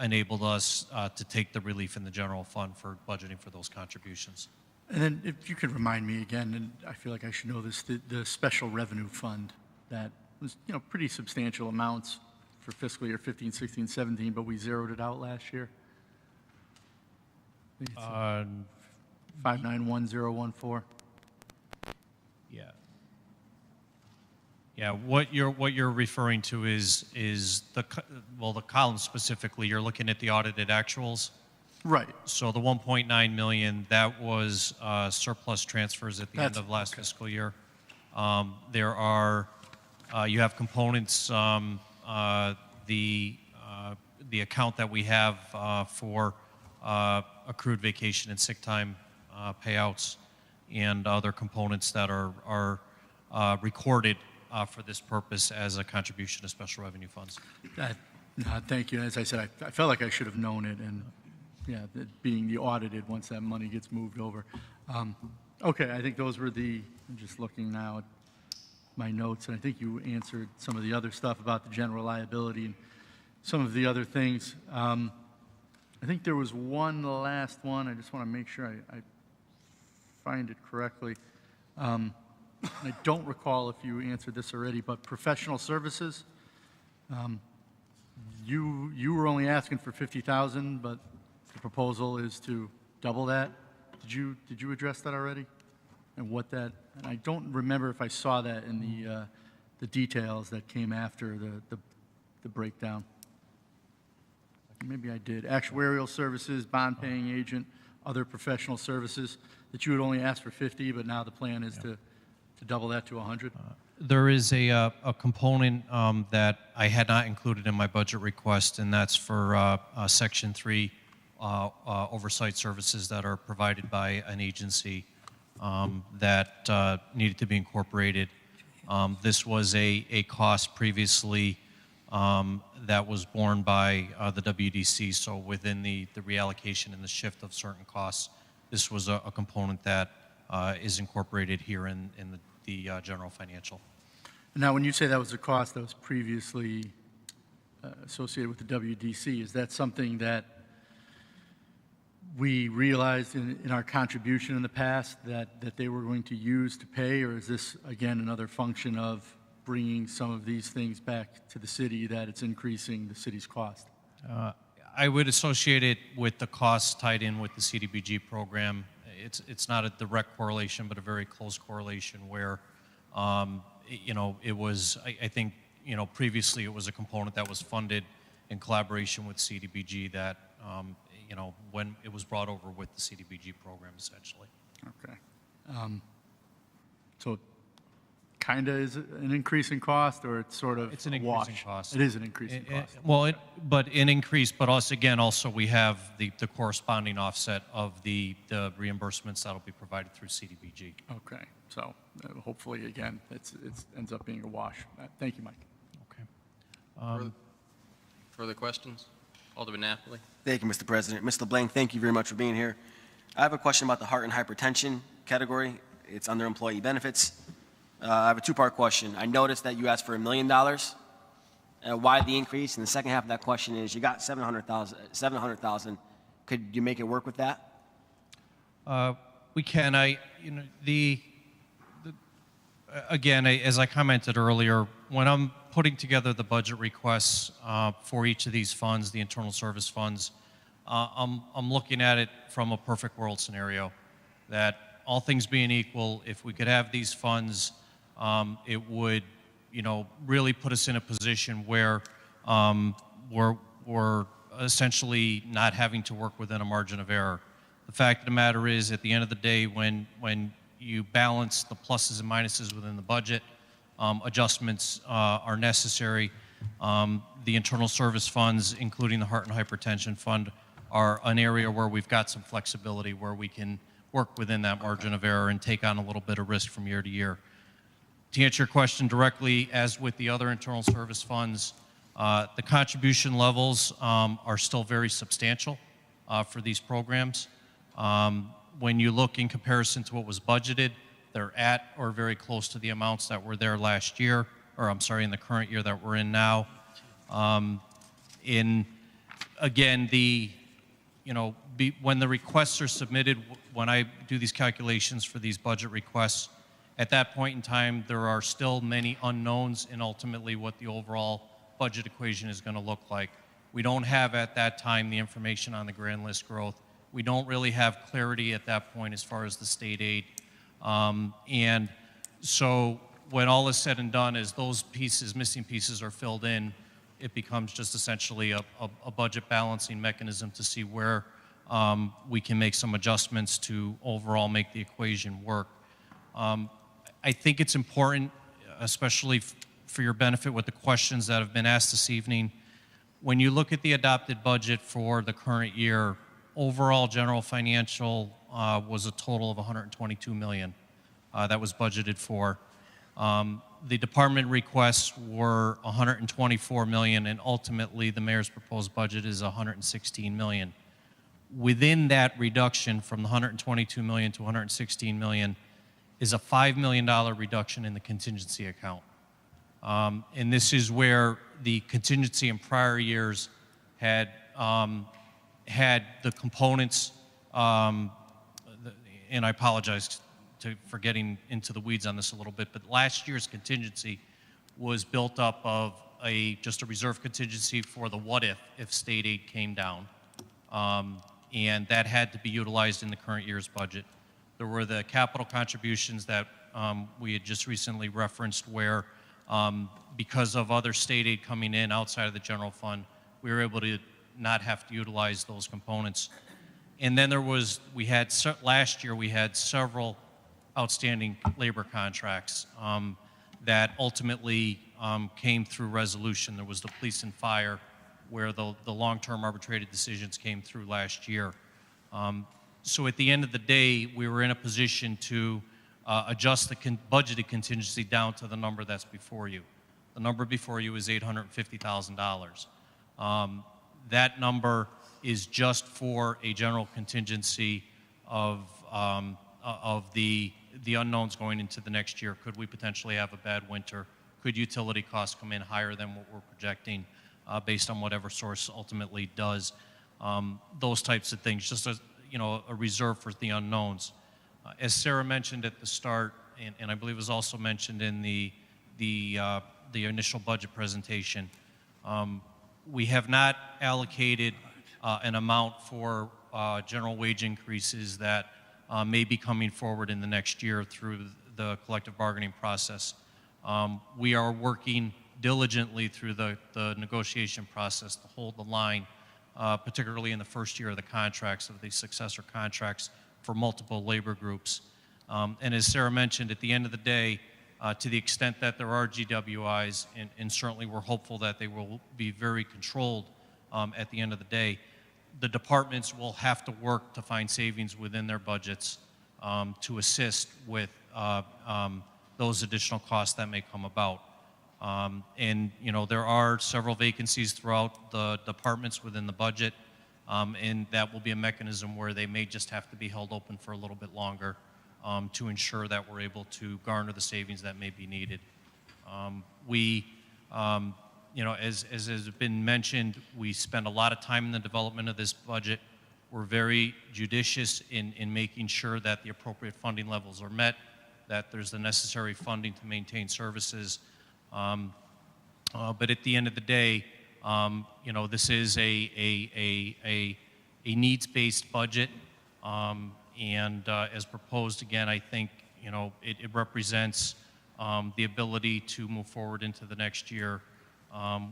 enabled us to take the relief in the general fund for budgeting for those contributions. And then if you could remind me again, and I feel like I should know this, the special revenue fund that was, you know, pretty substantial amounts for fiscal year 15, 16, 17, but we zeroed it out last year. 591014. Yeah. Yeah, what you're referring to is the column specifically. You're looking at the audited actuals. Right. So the 1.9 million, that was surplus transfers at the end of last fiscal year. There are you have components. The account that we have for accrued vacation and sick time payouts, and other components that are recorded for this purpose as a contribution to special revenue funds. Thank you. As I said, I felt like I should have known it, and yeah, being the audited once that money gets moved over. Okay, I think those were I'm just looking now at my notes, and I think you answered some of the other stuff about the general liability and some of the other things. I think there was one last one. I just want to make sure I find it correctly. I don't recall if you answered this already, but professional services, you were only asking for 50,000, but the proposal is to double that. Did you address that already? And what that? And I don't remember if I saw that in the details that came after the breakdown. Maybe I did. Actuarial services, bond paying agent, other professional services that you would only ask for 50, but now the plan is to double that to 100. There is a component that I had not included in my budget request, and that's for Section 3 oversight services that are provided by an agency that needed to be incorporated. This was a cost previously that was borne by the WDC, so within the reallocation and the shift of certain costs, this was a component that is incorporated here in the general financial. Now, when you say that was a cost that was previously associated with the WDC, is that something that we realized in our contribution in the past that they were going to use to pay, or is this, again, another function of bringing some of these things back to the city, that it's increasing the city's cost? I would associate it with the costs tied in with the CDBG program. It's not a direct correlation, but a very close correlation where, it was, I think, previously it was a component that was funded in collaboration with CDBG that, when it was brought over with the CDBG program, essentially. Okay. So kind of is an increase in cost, or it's sort of It's an a increase in wash? cost. It is an increase in cost. But an increase, but also, again, also we have the corresponding offset of the reimbursements that'll be provided through CDBG. Okay, so hopefully, again, it ends up being a wash. Thank you, Mike. Okay. Further questions? Alderman Napoli? Thank you, Mr. President. Ms. LeBlanc, thank you very much for being here. I have a question about the heart and hypertension category. It's under employee benefits. I have a two-part question. I noticed that you asked for $1 million. Why the increase? And the second half of that question is, you got $700,000. Could you make it work with that? We can. Again, as I commented earlier, when I'm putting together the budget requests for each of these funds, the internal service funds, I'm looking at it from a perfect world scenario, that all things being equal, if we could have these funds, it would, really put us in a position where we're essentially not having to work within a margin of error. The fact of the matter is, at the end of the day, when you balance the pluses and minuses within the budget, adjustments are necessary. The internal service funds, including the heart and hypertension fund, are an area where we've got some flexibility, where we can work within that margin of error and take on a little bit of risk from year to year. To answer your question directly, as with the other internal service funds, the contribution levels are still very substantial for these programs. When you look in comparison to what was budgeted, they're at or very close to the amounts that were there last year, or I'm sorry, in the current year that we're in now. When the requests are submitted, when I do these calculations for these budget requests, at that point in time, there are still many unknowns in ultimately what the overall budget equation is going to look like. We don't have at that time the information on the grand list growth. We don't really have clarity at that point as far as the state aid. And so when all is said and done, as those missing pieces are filled in, it becomes just essentially a budget balancing mechanism to see where we can make some adjustments to overall make the equation work. I think it's important, especially for your benefit with the questions that have been asked this evening, when you look at the adopted budget for the current year, overall general financial was a total of $122 million that was budgeted for. The department requests were $124 million, and ultimately the mayor's proposed budget is $116 million. Within that reduction from the $122 million to $116 million is a $5 million reduction in the contingency account. And this is where the contingency in prior years had the components, and I apologize for getting into the weeds on this a little bit, but last year's contingency was built up of just a reserve contingency for the what if state aid came down. And that had to be utilized in the current year's budget. There were the capital contributions that we had just recently referenced where because of other state aid coming in outside of the general fund, we were able to not have to utilize those components. And then last year we had several outstanding labor contracts that ultimately came through resolution. There was the police and fire where the long-term arbitrated decisions came through last year. So at the end of the day, we were in a position to adjust the budgeted contingency down to the number that's before you. The number before you is $850,000. That number is just for a general contingency of the unknowns going into the next year. Could we potentially have a bad winter? Could utility costs come in higher than what we're projecting based on whatever source ultimately does? Those types of things, just a reserve for the unknowns. As Sarah mentioned at the start, and I believe was also mentioned in the initial budget presentation, we have not allocated an amount for general wage increases that may be coming forward in the next year through the collective bargaining process. We are working diligently through the negotiation process to hold the line, particularly in the first year of the contracts, of the successor contracts for multiple labor groups. And as Sarah mentioned, at the end of the day, to the extent that there are GWIs, and certainly we're hopeful that they will be very controlled at the end of the day, the departments will have to work to find savings within their budgets to assist with those additional costs that may come about. And, you know, there are several vacancies throughout the departments within the budget, and that will be a mechanism where they may just have to be held open for a little bit longer to ensure that we're able to garner the savings that may be needed. You know, as has been mentioned, we spend a lot of time in the development of this budget. We're very judicious in making sure that the appropriate funding levels are met, that there's the necessary funding to maintain services. But at the end of the day, you know, this is a needs-based budget, and as proposed, again, I think, you know, it represents the ability to move forward into the next year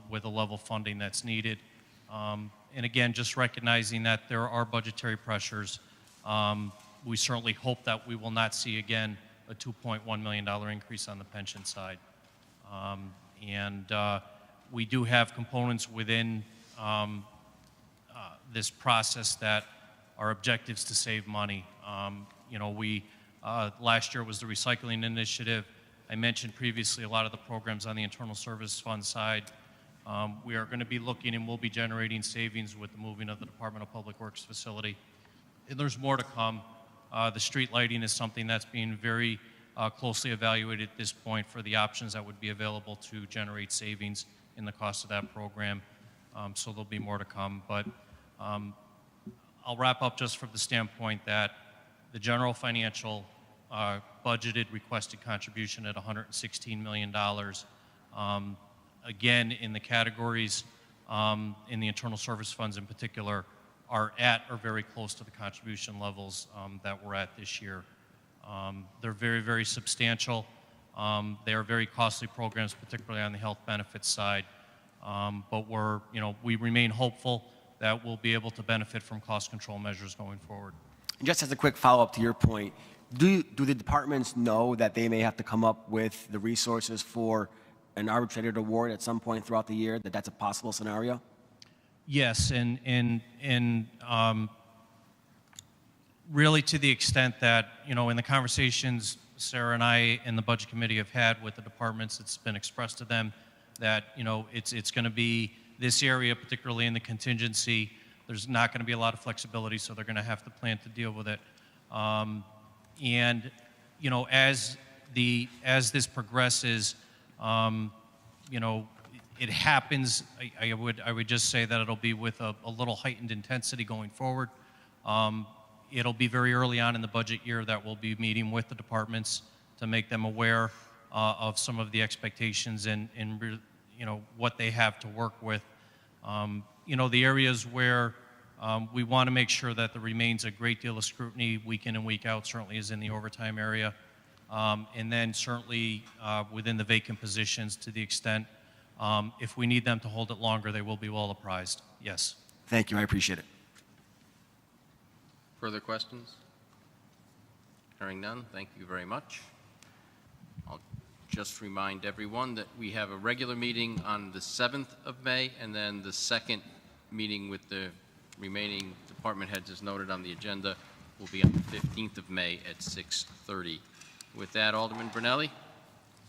with a level of funding that's needed. And again, just recognizing that there are budgetary pressures, we certainly hope that we will not see again a $2.1 million increase on the pension side. We do have components within this process that are objectives to save money. You know, last year was the recycling initiative. I mentioned previously a lot of the programs on the internal service fund side. We are going to be looking and will be generating savings with the moving of the Department of Public Works facility. And there's more to come. The street lighting is something that's being very closely evaluated at this point for the options that would be available to generate savings in the cost of that program. So there'll be more to come. But I'll wrap up just from the standpoint that the general financial budgeted requested contribution at $116 million. Again, in the categories, in the internal service funds in particular, are at or very close to the contribution levels that we're at this year. They're very, very substantial. They are very costly programs, particularly on the health benefits side. But we remain hopeful that we'll be able to benefit from cost control measures going forward. Just as a quick follow-up to your point, do the departments know that they may have to come up with the resources for an arbitrated award at some point throughout the year, that that's a possible scenario? Yes, and really to the extent that, you know, in the conversations Sarah and I and the Budget Committee have had with the departments, it's been expressed to them that, you know, it's going to be this area, particularly in the contingency, there's not going to be a lot of flexibility, so they're going to have to plan to deal with it. And, you know, as this progresses, you know, it happens. I would just say that it'll be with a little heightened intensity going forward. It'll be very early on in the budget year that we'll be meeting with the departments to make them aware of some of the expectations and you know, what they have to work with. You know, the areas where we want to make sure that there remains a great deal of scrutiny week in and week out certainly is in the overtime area. And then certainly within the vacant positions, to the extent if we need them to hold it longer, they will be well apprised. Yes. Thank you. I appreciate it. Further questions? Hearing none, thank you very much. I'll just remind everyone that we have a regular meeting on the 7th of May, and then the second meeting with the remaining department heads as noted on the agenda will be on the 15th of May at 6:30. With that, Alderman Brunelli.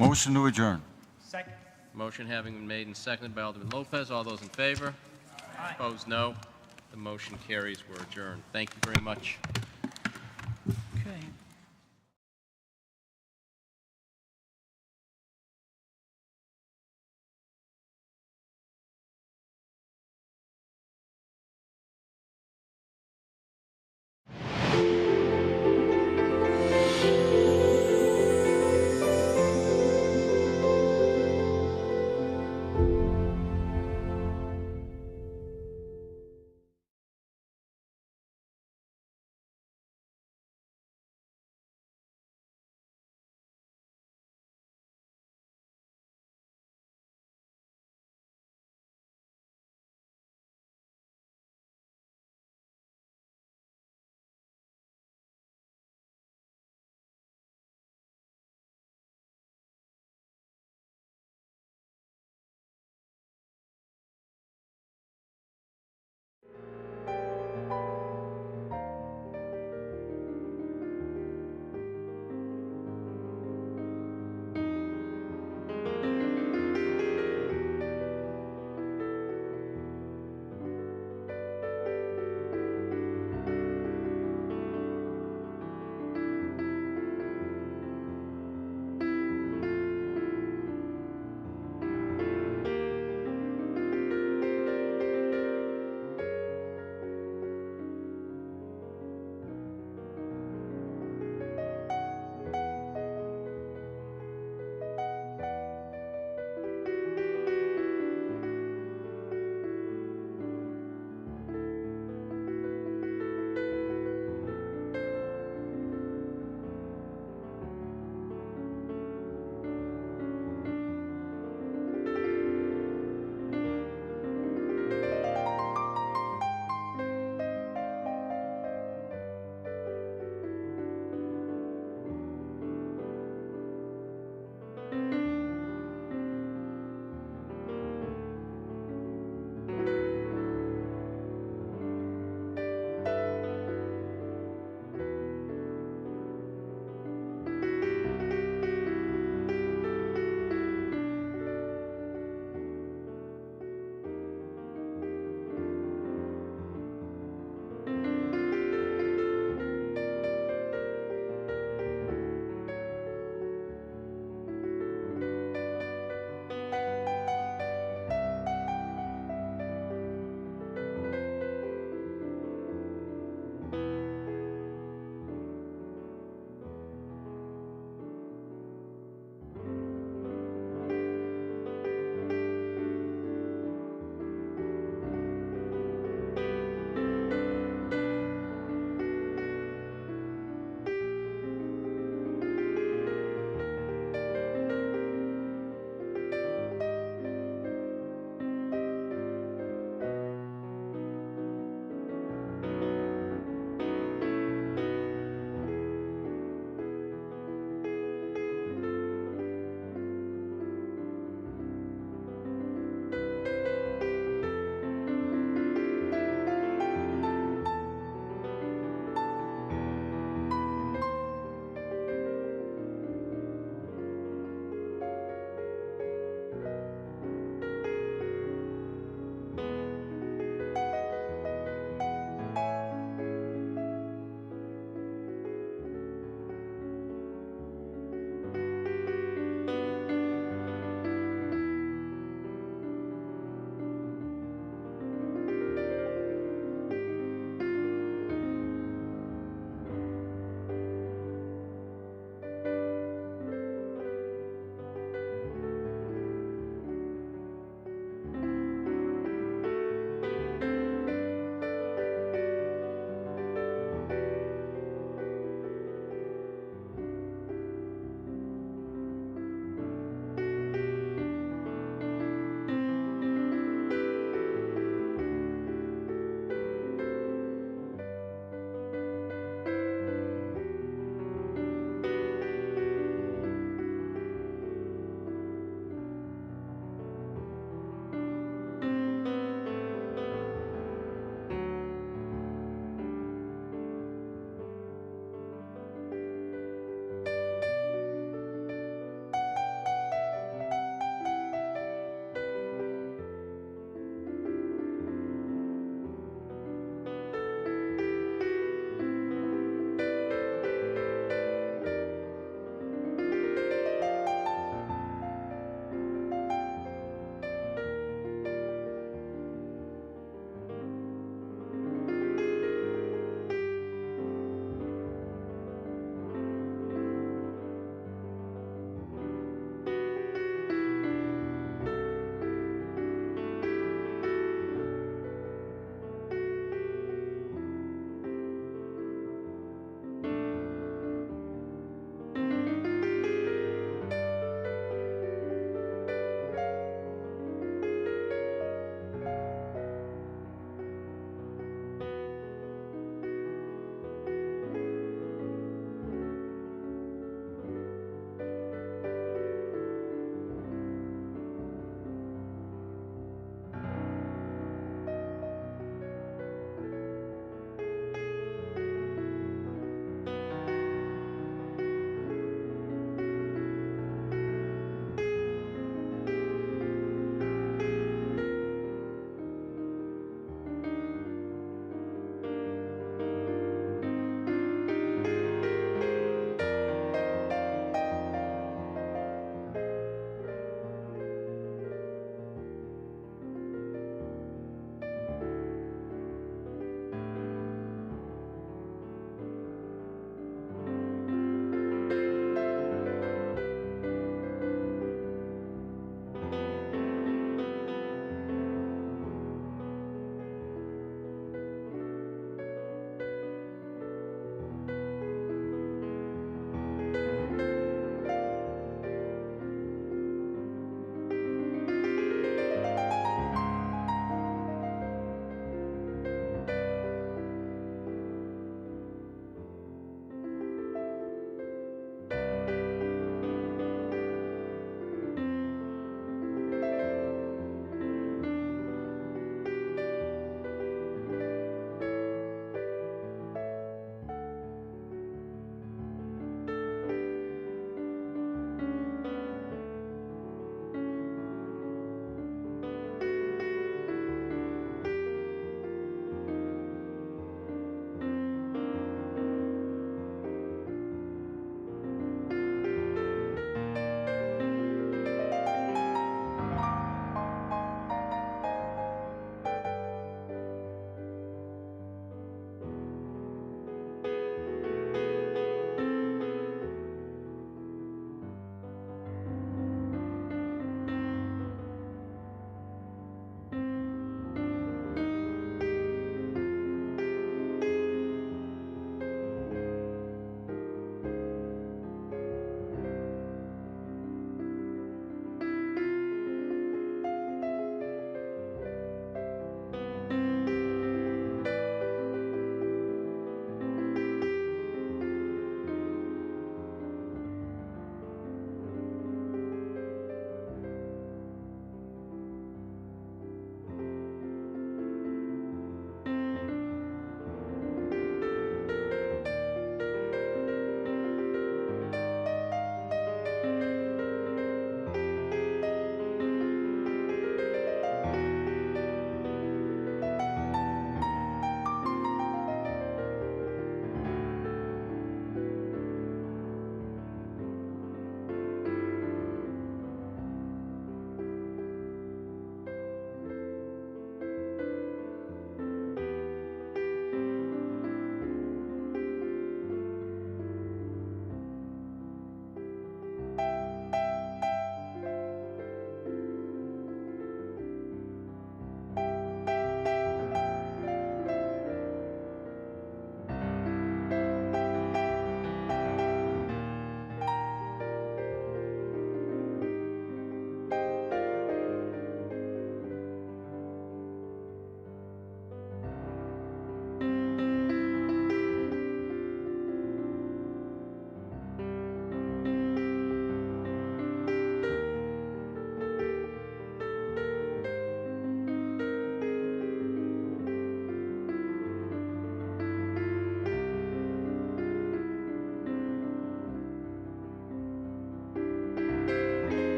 Motion to adjourn. Second. Motion having been made and seconded by Alderman Lopez. All those in favor? Aye. Opposed, no. The motion carries. We're adjourned. Thank you very much. Okay.